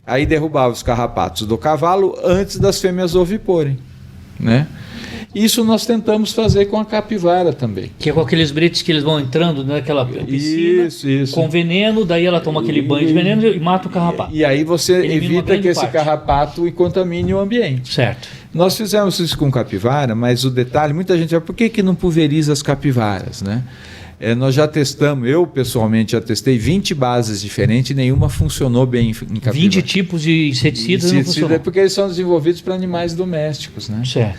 Speaker 3: aí derrubava os carrapatos do cavalo antes das fêmeas oviporem, né? Isso nós tentamos fazer com a capivara também.
Speaker 2: Que é com aqueles bretes que eles vão entrando naquela piscina
Speaker 3: isso.
Speaker 2: com veneno, daí ela toma aquele banho de veneno e mata o carrapato.
Speaker 3: E aí você
Speaker 2: Elimina uma
Speaker 3: evita
Speaker 2: grande
Speaker 3: que esse
Speaker 2: parte.
Speaker 3: carrapato contamine o ambiente.
Speaker 2: Certo.
Speaker 3: Nós fizemos isso com capivara, mas o detalhe, muita gente fala, por que não pulveriza as capivaras, né? Nós já testamos, eu pessoalmente já testei 20 bases diferentes e nenhuma funcionou bem em capivara.
Speaker 2: 20 tipos de inseticidas não funcionam.
Speaker 3: Porque eles são desenvolvidos para animais domésticos, né?
Speaker 2: Certo.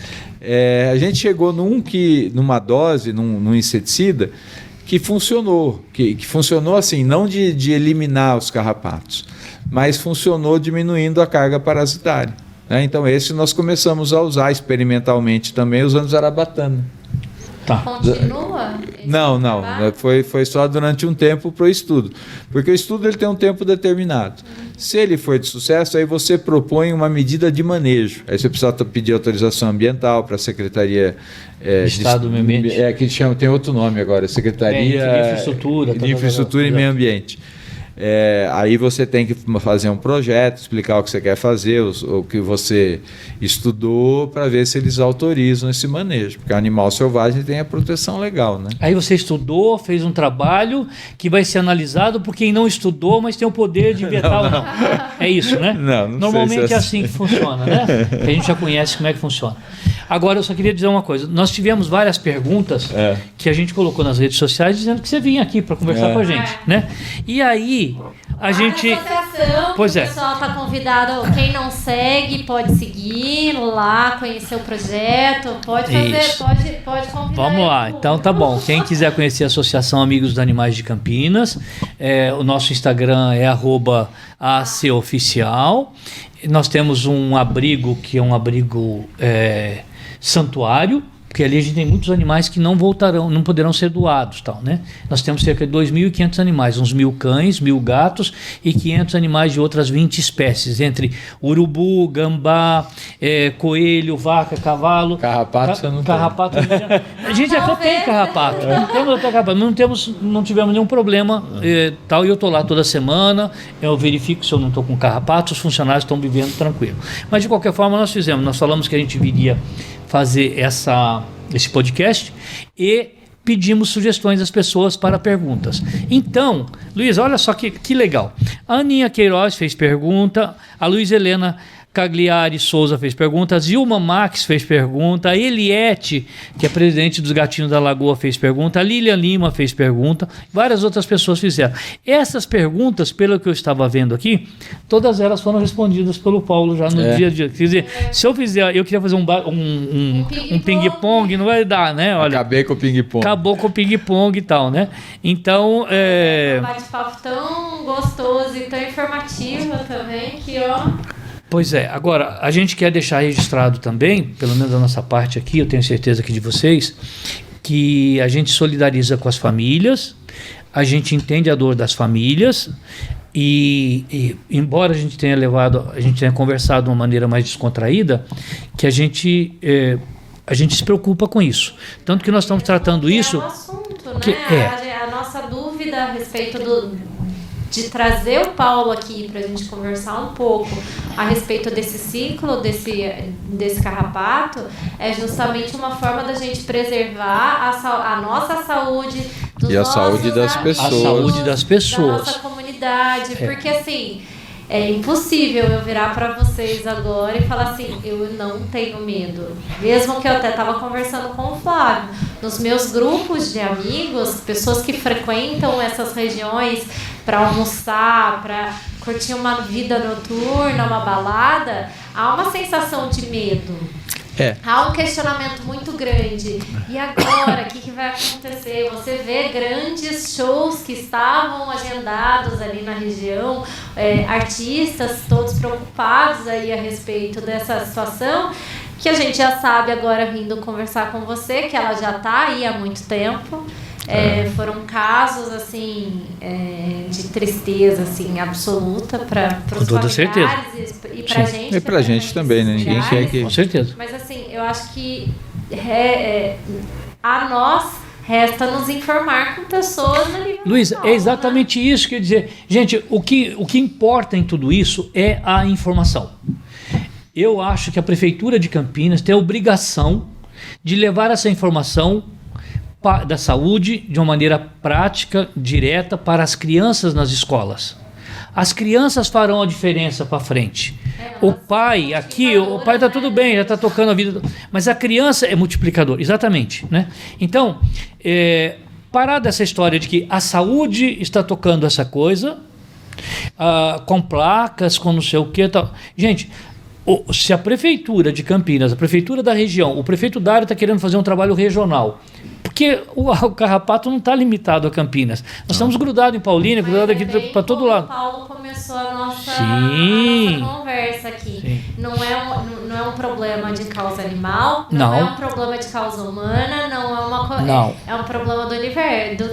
Speaker 3: A gente chegou numa dose, num inseticida, que funcionou. Que funcionou assim, não de eliminar os carrapatos, mas funcionou diminuindo a carga parasitária, né? Então esse nós começamos a usar experimentalmente também, usando zarabatana.
Speaker 2: Tá.
Speaker 1: Continua?
Speaker 3: Não. Foi só durante um tempo para o estudo. Porque o estudo ele tem um tempo determinado. Se ele for de sucesso, aí você propõe uma medida de manejo. Aí você precisa pedir autorização ambiental para a Secretaria
Speaker 2: Estado do Meio Ambiente.
Speaker 3: que chama, tem outro nome agora, Secretaria
Speaker 2: de Infraestrutura.
Speaker 3: E Meio Ambiente. Aí você tem que fazer um projeto, explicar o que você quer fazer, o que você estudou, para ver se eles autorizam esse manejo, porque o animal selvagem tem a proteção legal, né?
Speaker 2: Aí você estudou, fez um trabalho que vai ser analisado por quem não estudou, mas tem o poder de inventar É isso, né?
Speaker 3: Não
Speaker 2: Normalmente
Speaker 3: sei se
Speaker 2: é assim que funciona, né? Que a gente já conhece como é que funciona. Agora, eu só queria dizer uma coisa. Nós tivemos várias perguntas que a gente colocou nas redes sociais dizendo que você vinha aqui para conversar com a gente, né? E aí, a gente...
Speaker 1: Pois é. O pessoal está convidado, quem não segue pode seguir lá, conhecer o projeto, pode fazer, pode convidar.
Speaker 2: Vamos lá, então tá bom. Quem quiser conhecer a Associação Amigos dos Animais de Campinas, o nosso Instagram é @ACOficial. Nós temos um abrigo que é um abrigo santuário, porque ali a gente tem muitos animais que não poderão ser doados, tal, né? Nós temos cerca de 2.500 animais, uns 1.000 cães, 1.000 gatos e 500 animais de outras 20 espécies, entre urubu, gambá, coelho, vaca, cavalo.
Speaker 3: Carrapato você não
Speaker 2: carrapato, tem. A gente até tem carrapato, temos até carrapato, não tivemos nenhum problema, tal, e eu estou lá toda semana, eu verifico se eu não estou com carrapato, os funcionários estão vivendo tranquilo. Mas de qualquer forma nós falamos que a gente viria fazer esse podcast e pedimos sugestões das pessoas para perguntas. Então, Luiz, olha só que legal. A Aninha Queiroz fez pergunta, a Luiz Helena Cagliari Souza fez pergunta, a Zilma Max fez pergunta, a Eliette, que é presidente dos Gatinhos da Lagoa, fez pergunta, a Lilian Lima fez pergunta, várias outras pessoas fizeram. Essas perguntas, pelo que eu estava vendo aqui, todas elas foram respondidas pelo Paulo já no dia a dia. Quer dizer, se eu queria fazer um ping-pong, não vai dar, né? Olha,
Speaker 3: acabei com o ping-pong.
Speaker 2: Acabou com o ping-pong e tal, né? Então,
Speaker 1: Um bate-papo tão gostoso e tão informativo também, que
Speaker 2: Pois é, agora a gente quer deixar registrado também, pelo menos da nossa parte aqui, eu tenho certeza que de vocês, que a gente solidariza com as famílias, a gente entende a dor das famílias e embora a gente tenha conversado de uma maneira mais descontraída, que a gente se preocupa com isso. Tanto que nós estamos tratando isso...
Speaker 1: É um assunto, né? A nossa dúvida a respeito de trazer o Paulo aqui para a gente conversar um pouco a respeito desse ciclo, desse carrapato, é justamente uma forma da gente preservar a nossa saúde,
Speaker 3: e a saúde das pessoas.
Speaker 2: A saúde das pessoas.
Speaker 1: Da nossa comunidade, porque assim... É impossível eu virar para vocês agora e falar assim, eu não tenho medo. Mesmo que eu até estava conversando com o Flávio. Nos meus grupos de amigos, pessoas que frequentam essas regiões para almoçar, para curtir uma vida noturna, uma balada, há uma sensação de medo. Há um questionamento muito grande. E agora, o que vai acontecer? Você vê grandes shows que estavam agendados ali na região, artistas todos preocupados aí a respeito dessa situação, que a gente já sabe agora vindo conversar com você, que ela já está aí há muito tempo. Foram casos assim de tristeza assim absoluta para os familiares e para gente.
Speaker 3: E para a gente também, né? Ninguém quer que...
Speaker 2: Com certeza.
Speaker 1: Mas assim, eu acho que a nós Resta nos informar com pessoas ali.
Speaker 2: Luiz, é exatamente isso. Quer dizer, gente, o que importa em tudo isso é a informação. Eu acho que a Prefeitura de Campinas tem a obrigação de levar essa informação da saúde de uma maneira prática, direta, para as crianças nas escolas. As crianças farão a diferença para frente. O pai, aqui, o pai está tudo bem, já está tocando a vida, mas a criança é multiplicador, exatamente, né? Então, parar dessa história de que a saúde está tocando essa coisa, com placas, com não sei o que tal. Gente, se a Prefeitura de Campinas, a Prefeitura da região, o prefeito Dário está querendo fazer um trabalho regional, porque o carrapato não está limitado a Campinas. Nós estamos grudados em Paulínia, grudados aqui para todo lado.
Speaker 1: O Paulo começou a nossa conversa aqui.
Speaker 2: Sim.
Speaker 1: Não é um problema de causa animal, não é um problema de causa humana, é um problema do universo,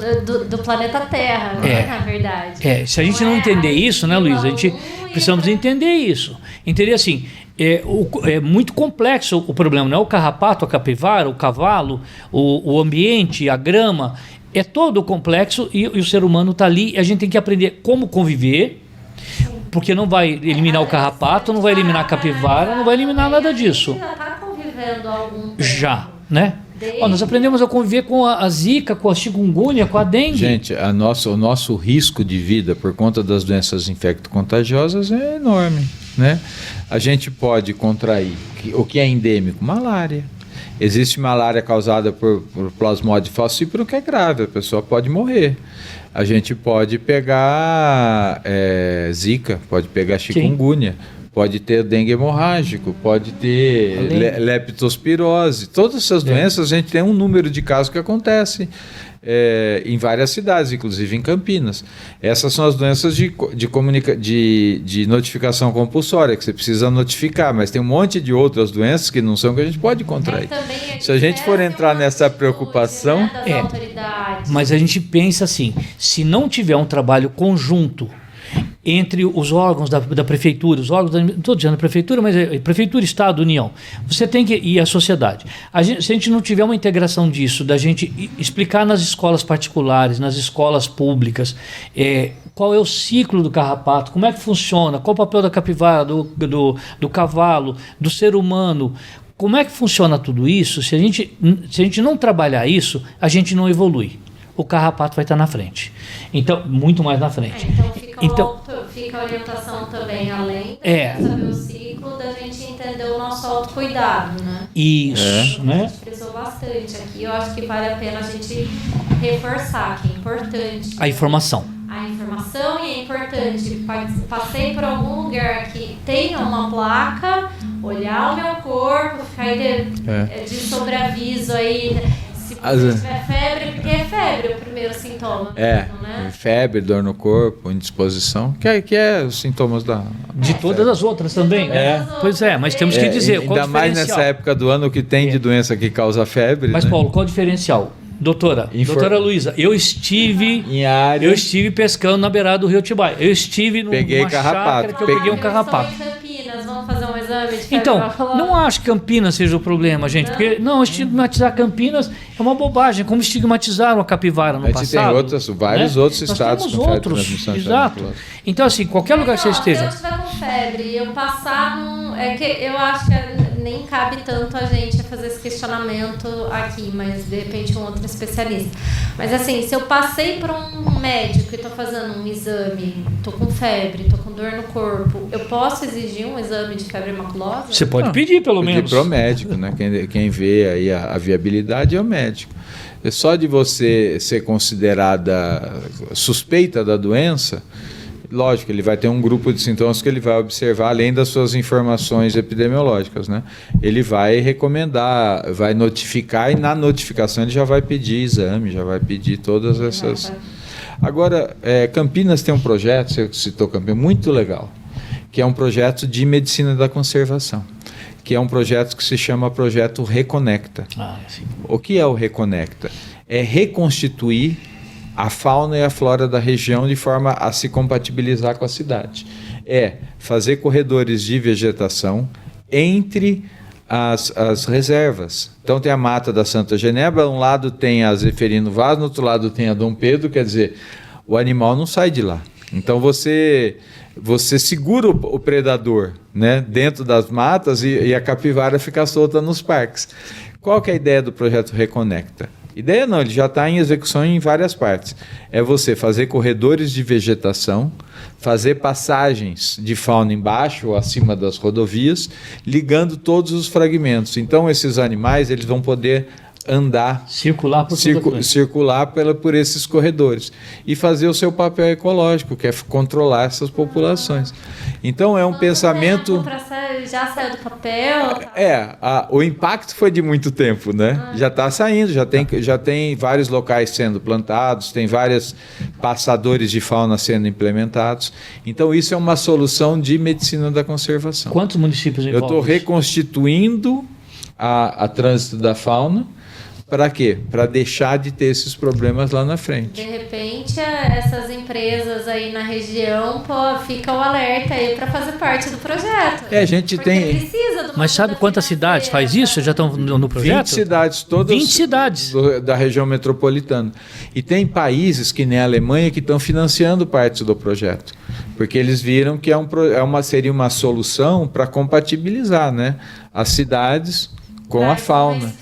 Speaker 1: do planeta Terra, na verdade.
Speaker 2: Se a gente não entender isso, né, Luiz? A gente precisamos entender isso. Entender assim, é muito complexo o problema, não é o carrapato, a capivara, o cavalo, o ambiente, a grama, é todo complexo e o ser humano está ali e a gente tem que aprender como conviver, porque não vai eliminar o carrapato, não vai eliminar a capivara, não vai eliminar nada disso.
Speaker 1: Já está convivendo há algum tempo.
Speaker 2: Já, né? Nós aprendemos a conviver com a zika, com a chikungunya, com a dengue.
Speaker 3: Gente, o nosso risco de vida por conta das doenças infecto-contagiosas é enorme, né? A gente pode contrair o que é endêmico, malária. Existe malária causada por plasmode falciparum, que é grave, a pessoa pode morrer. A gente pode pegar zika, pode pegar chikungunya. Sim. Pode ter dengue hemorrágico, pode ter leptospirose. Todas essas doenças, a gente tem um número de casos que acontecem em várias cidades, inclusive em Campinas. Essas são as doenças de notificação compulsória, que você precisa notificar, mas tem um monte de outras doenças que não são que a gente pode contrair. Se a gente for entrar nessa preocupação...
Speaker 2: Mas a gente pensa assim, se não tiver um trabalho conjunto entre os órgãos da prefeitura, os órgãos não estou dizendo prefeitura, mas prefeitura, estado, união, você tem que ir à sociedade. Se a gente não tiver uma integração disso, da gente explicar nas escolas particulares, nas escolas públicas, qual é o ciclo do carrapato, como é que funciona, qual o papel da capivara, do cavalo, do ser humano, como é que funciona tudo isso, se a gente não trabalhar isso, a gente não evolui. O carrapato vai estar na frente. Então, muito mais na frente.
Speaker 1: Então fica a orientação também, além de saber o ciclo, da gente entender o nosso autocuidado, né?
Speaker 2: Isso, né?
Speaker 1: A gente frisou bastante aqui. Eu acho que vale a pena a gente reforçar que é importante.
Speaker 2: A informação.
Speaker 1: E é importante. Passei por algum lugar que tenha uma placa, olhar o meu corpo, ficar de sobreaviso aí... Se tiver febre, porque é febre o primeiro sintoma. Né?
Speaker 3: Febre, dor no corpo, indisposição, que é os sintomas
Speaker 2: de todas as outras também. Pois mas temos que dizer qual o diferencial.
Speaker 3: Ainda mais nessa época do ano que tem de doença que causa febre.
Speaker 2: Mas, né? Paulo, qual o diferencial? Doutora Luísa, eu estive pescando na beirada do rio Atibaia. Eu estive numa chácara que eu peguei um carrapato.
Speaker 1: Vamos fazer um exame de febre.
Speaker 2: Então, não acho que Campinas seja o problema, gente, porque estigmatizar Campinas é uma bobagem, como estigmatizaram a capivara no passado.
Speaker 3: Tem vários outros estados
Speaker 2: com outros, exato. Então, assim, qualquer lugar que você esteja...
Speaker 1: Se eu estiver com febre e eu passar eu acho que nem cabe tanto a gente fazer esse questionamento aqui, mas de repente um outro especialista. Mas assim, se eu passei por um médico e estou fazendo um exame, estou com febre, estou com dor no corpo, eu posso exigir um exame de febre maculosa?
Speaker 2: Você pode pedir, pelo menos.
Speaker 3: Pedir para o médico, né? Quem vê aí a viabilidade é o médico. Só de você ser considerada suspeita da doença, lógico, ele vai ter um grupo de sintomas que ele vai observar além das suas informações epidemiológicas, né? Ele vai recomendar, vai notificar e na notificação ele já vai pedir exame, já vai pedir todas essas... Agora, Campinas tem um projeto, você citou Campinas, muito legal, que é um projeto de medicina da conservação, que é um projeto que se chama Projeto Reconecta. O que é o Reconecta? É reconstituir a fauna e a flora da região de forma a se compatibilizar com a cidade. É fazer corredores de vegetação entre as reservas. Então tem a mata da Santa Genebra, um lado tem a Zeferino Vaz, no outro lado tem a Dom Pedro, quer dizer, o animal não sai de lá. Então você segura o predador, né, dentro das matas e a capivara fica solta nos parques. Qual que é a ideia do projeto Reconecta? Ideia não, ele já está em execução em várias partes. É você fazer corredores de vegetação, fazer passagens de fauna embaixo ou acima das rodovias, ligando todos os fragmentos. Então esses animais eles vão poder andar,
Speaker 2: circular
Speaker 3: por esses corredores e fazer o seu papel ecológico, que é controlar essas populações. Então é um pensamento...
Speaker 1: Já saiu do papel?
Speaker 3: O impacto foi de muito tempo, né? Já está saindo, já tem vários locais sendo plantados, tem vários passadores de fauna sendo implementados. Então isso é uma solução de medicina da conservação.
Speaker 2: Quantos municípios envolvem?
Speaker 3: Eu estou reconstituindo a trânsito da fauna. Para quê? Para deixar de ter esses problemas lá na frente.
Speaker 1: De repente, essas empresas aí na região, fica o alerta aí para fazer parte do projeto.
Speaker 3: A gente tem...
Speaker 1: Precisa
Speaker 2: Mas sabe quantas cidades faz isso? Já estão no projeto?
Speaker 3: 20 cidades, todas
Speaker 2: 20 cidades
Speaker 3: da região metropolitana. E tem países que nem a Alemanha que estão financiando parte do projeto. Porque eles viram que seria uma solução para compatibilizar, né, as cidades com a fauna.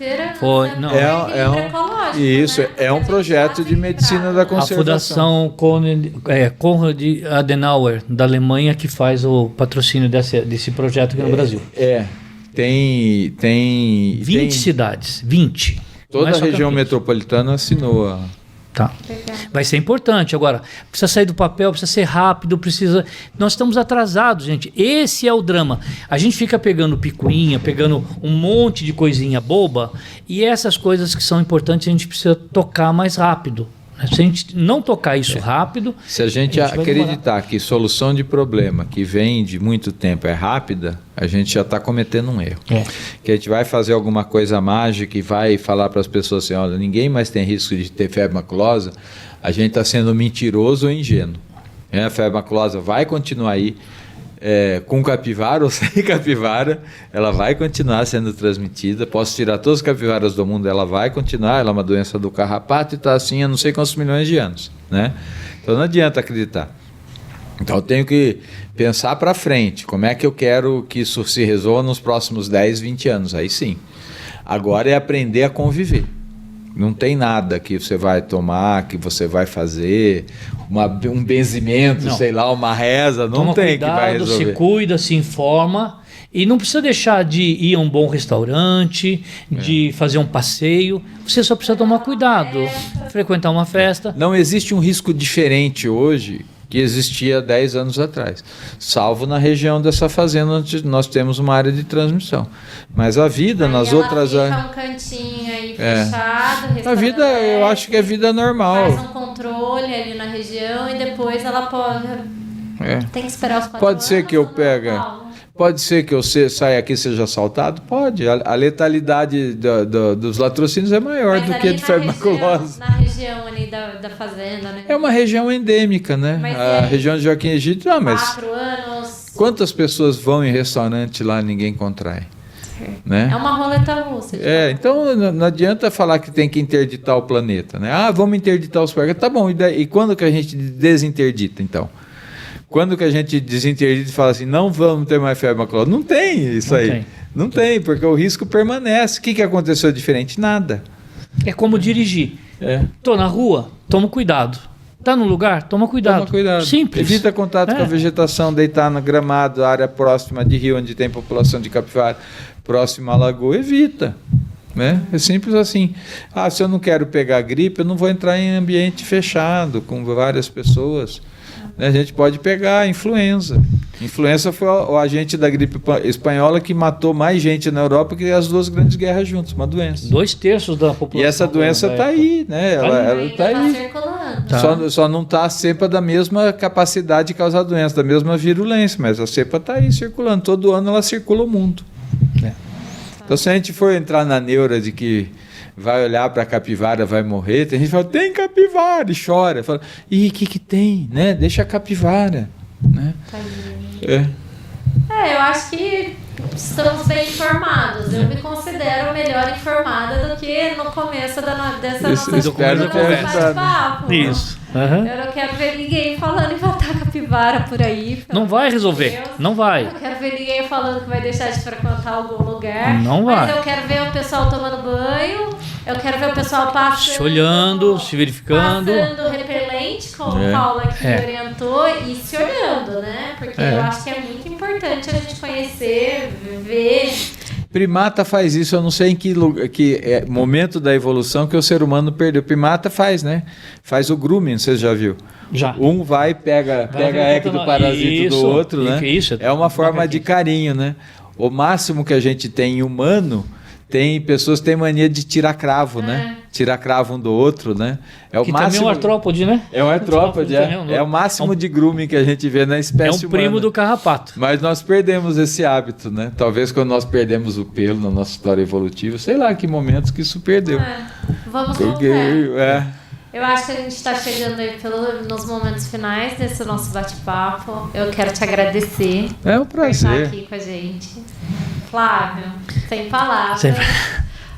Speaker 3: É um projeto de medicina da conservação.
Speaker 2: A Fundação Konrad Adenauer, da Alemanha, que faz o patrocínio desse projeto aqui no Brasil.
Speaker 3: Tem
Speaker 2: 20 cidades, 20.
Speaker 3: Toda a região metropolitana assinou a...
Speaker 2: Tá. Vai ser importante. Agora, precisa sair do papel, precisa ser rápido, Nós estamos atrasados, gente. Esse é o drama. A gente fica pegando picuinha, pegando um monte de coisinha boba, e essas coisas que são importantes a gente precisa tocar mais rápido. Se a gente não tocar isso rápido...
Speaker 3: Se a gente acreditar que solução de problema que vem de muito tempo é rápida, a gente já está cometendo um erro. Que a gente vai fazer alguma coisa mágica e vai falar para as pessoas assim, olha, ninguém mais tem risco de ter febre maculosa, a gente está sendo mentiroso ou ingênuo. A febre maculosa vai continuar aí, com capivara ou sem capivara, ela vai continuar sendo transmitida. Posso tirar todas as capivaras do mundo, ela vai continuar. Ela é uma doença do carrapato e está assim há não sei quantos milhões de anos, né? Então não adianta acreditar. Então eu tenho que pensar para frente. Como é que eu quero que isso se resolva nos próximos 10, 20 anos? Aí sim. Agora é aprender a conviver. Não tem nada que você vai tomar, que você vai fazer, um benzimento, sei lá, uma reza, não
Speaker 2: Toma
Speaker 3: tem
Speaker 2: cuidado,
Speaker 3: que vai resolver.
Speaker 2: Se cuida, se informa e não precisa deixar de ir a um bom restaurante, de fazer um passeio. Você só precisa tomar cuidado, frequentar uma festa.
Speaker 3: Não existe um risco diferente hoje que existia 10 anos atrás, salvo na região dessa fazenda onde nós temos uma área de transmissão. Mas a vida
Speaker 1: aí
Speaker 3: nas outras áreas...
Speaker 1: um cantinho aí fechado,
Speaker 3: a vida, eu acho que é vida normal.
Speaker 1: Faz um controle ali na região e depois ela pode... Tem que esperar os 4
Speaker 3: Pode
Speaker 1: anos.
Speaker 3: ser que eu pegue... Pode ser que eu saia aqui e seja assaltado? Pode. A letalidade dos latrocínios é maior do que a de febre maculosa.
Speaker 1: Na região ali da fazenda, né?
Speaker 3: É uma região endêmica, né? A região de Joaquim Egito, mas
Speaker 1: 4 anos...
Speaker 3: Quantas pessoas vão em restaurante lá e ninguém contrai? Né?
Speaker 1: É uma roleta russa.
Speaker 3: Então não adianta falar que tem que interditar o planeta, né? Vamos interditar os parques. Tá bom, e quando que a gente desinterdita, então? Quando que a gente desinterdita e fala assim, não vamos ter mais febre maculosa? Não tem isso aí. Não tem, porque o risco permanece. O que aconteceu diferente? Nada.
Speaker 2: É como dirigir. Tô na rua, toma cuidado. Tá no lugar, toma cuidado.
Speaker 3: Toma cuidado.
Speaker 2: Simples.
Speaker 3: Evita contato com a vegetação, deitar no gramado, área próxima de rio onde tem população de capivara, próxima à lagoa, evita. Né? É simples assim. Se eu não quero pegar gripe, eu não vou entrar em ambiente fechado, com várias pessoas. A gente pode pegar influenza. Influenza foi o agente da gripe espanhola que matou mais gente na Europa que as 2 grandes guerras juntas, uma doença.
Speaker 2: 2/3 da população.
Speaker 3: E essa doença está aí, né? Ela está aí.
Speaker 1: Circulando.
Speaker 3: Só não está a cepa da mesma capacidade de causar doença, da mesma virulência, mas a cepa está aí circulando. Todo ano ela circula o mundo. Então, se a gente for entrar na neura de que vai olhar para a capivara, vai morrer, tem gente que fala, tem capivara, e chora. Fala, o que tem? Né? Deixa a capivara. Né?
Speaker 1: Eu acho que estamos bem informados. Eu me considero melhor informada do que no começo dessa nossa
Speaker 2: conversa.
Speaker 1: bate-papo.
Speaker 2: Isso. Uhum.
Speaker 1: Eu não quero ver ninguém falando em matar capivara por aí.
Speaker 2: Não vai resolver.
Speaker 1: Deus.
Speaker 2: Não vai.
Speaker 1: Eu não quero ver ninguém falando que vai deixar de frequentar algum lugar.
Speaker 2: Não vai.
Speaker 1: Mas eu quero ver o pessoal tomando banho. Eu quero ver o pessoal passando.
Speaker 2: Se olhando, se verificando.
Speaker 1: Passando repelente, como o Paulo aqui orientou, e se olhando, né? Porque eu acho que é muito importante a gente conhecer, ver.
Speaker 3: Primata faz isso, eu não sei em que momento da evolução que o ser humano perdeu. Primata faz, né? Faz o grooming, você já viu?
Speaker 2: Já.
Speaker 3: Um pega a ecto do parasito do outro, né?
Speaker 2: Isso,
Speaker 3: é uma forma de carinho, né? O máximo que a gente tem em humano, tem pessoas que têm mania de tirar cravo, né? Tirar cravo um do outro, né? É o
Speaker 2: que
Speaker 3: máximo,
Speaker 2: também é um artrópode, né?
Speaker 3: É um artrópode, é o máximo de grooming que a gente vê na espécie humana.
Speaker 2: É um primo do carrapato.
Speaker 3: Mas nós perdemos esse hábito, né? Talvez quando nós perdemos o pelo na nossa história evolutiva, sei lá que momentos que isso perdeu.
Speaker 1: Vamos voltar. Eu acho que a gente está chegando aí nos momentos finais desse nosso bate-papo. Eu quero te agradecer.
Speaker 3: É um prazer.
Speaker 1: Por estar aqui com a gente. Flávio, sem palavras.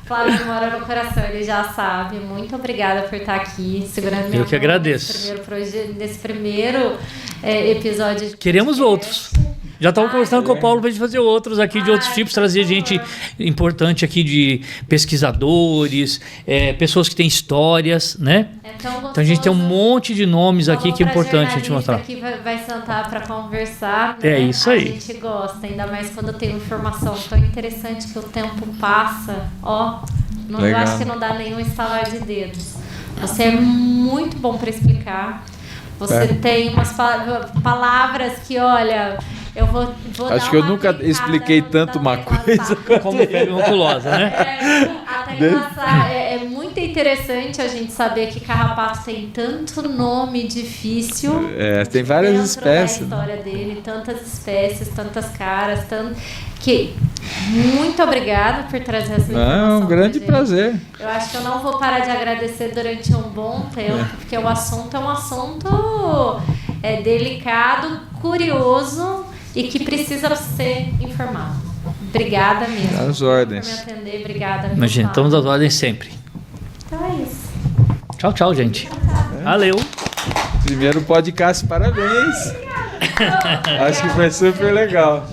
Speaker 1: Flávio mora no coração, ele já sabe. Muito obrigada por estar aqui, segurando minha
Speaker 2: Eu que agradeço.
Speaker 1: Nesse primeiro episódio.
Speaker 2: Queremos outros. Já estava conversando com o Paulo para a gente fazer outros aqui de outros tipos, trazer gente importante aqui de pesquisadores, pessoas que têm histórias, né? Então a gente tem um monte de nomes aqui que é importante a gente mostrar.
Speaker 1: Que vai sentar para conversar, né?
Speaker 2: É isso aí.
Speaker 1: A gente gosta, ainda mais quando tem informação tão interessante que o tempo passa, eu acho que não dá nenhum estalar de dedos. Você é muito bom para explicar. Você tem umas palavras que, olha, eu vou
Speaker 3: acho que eu nunca expliquei tanto uma coisa
Speaker 2: como febre maculosa, né?
Speaker 1: É muito interessante a gente saber que carrapato tem tanto nome difícil.
Speaker 3: Tem várias espécies.
Speaker 1: Da história dele, tantas espécies, tantas caras, muito obrigada por trazer essa informação.
Speaker 3: É um grande prazer.
Speaker 1: Eu acho que eu não vou parar de agradecer durante um bom tempo, porque o assunto é um assunto delicado, curioso e que precisa ser informado. Obrigada mesmo.
Speaker 3: Às ordens.
Speaker 1: Por me atender, obrigada.
Speaker 2: Imagina, estamos às ordens sempre.
Speaker 1: Então é isso.
Speaker 2: Tchau, tchau, gente. Valeu.
Speaker 3: Primeiro podcast, parabéns. Acho que foi super legal.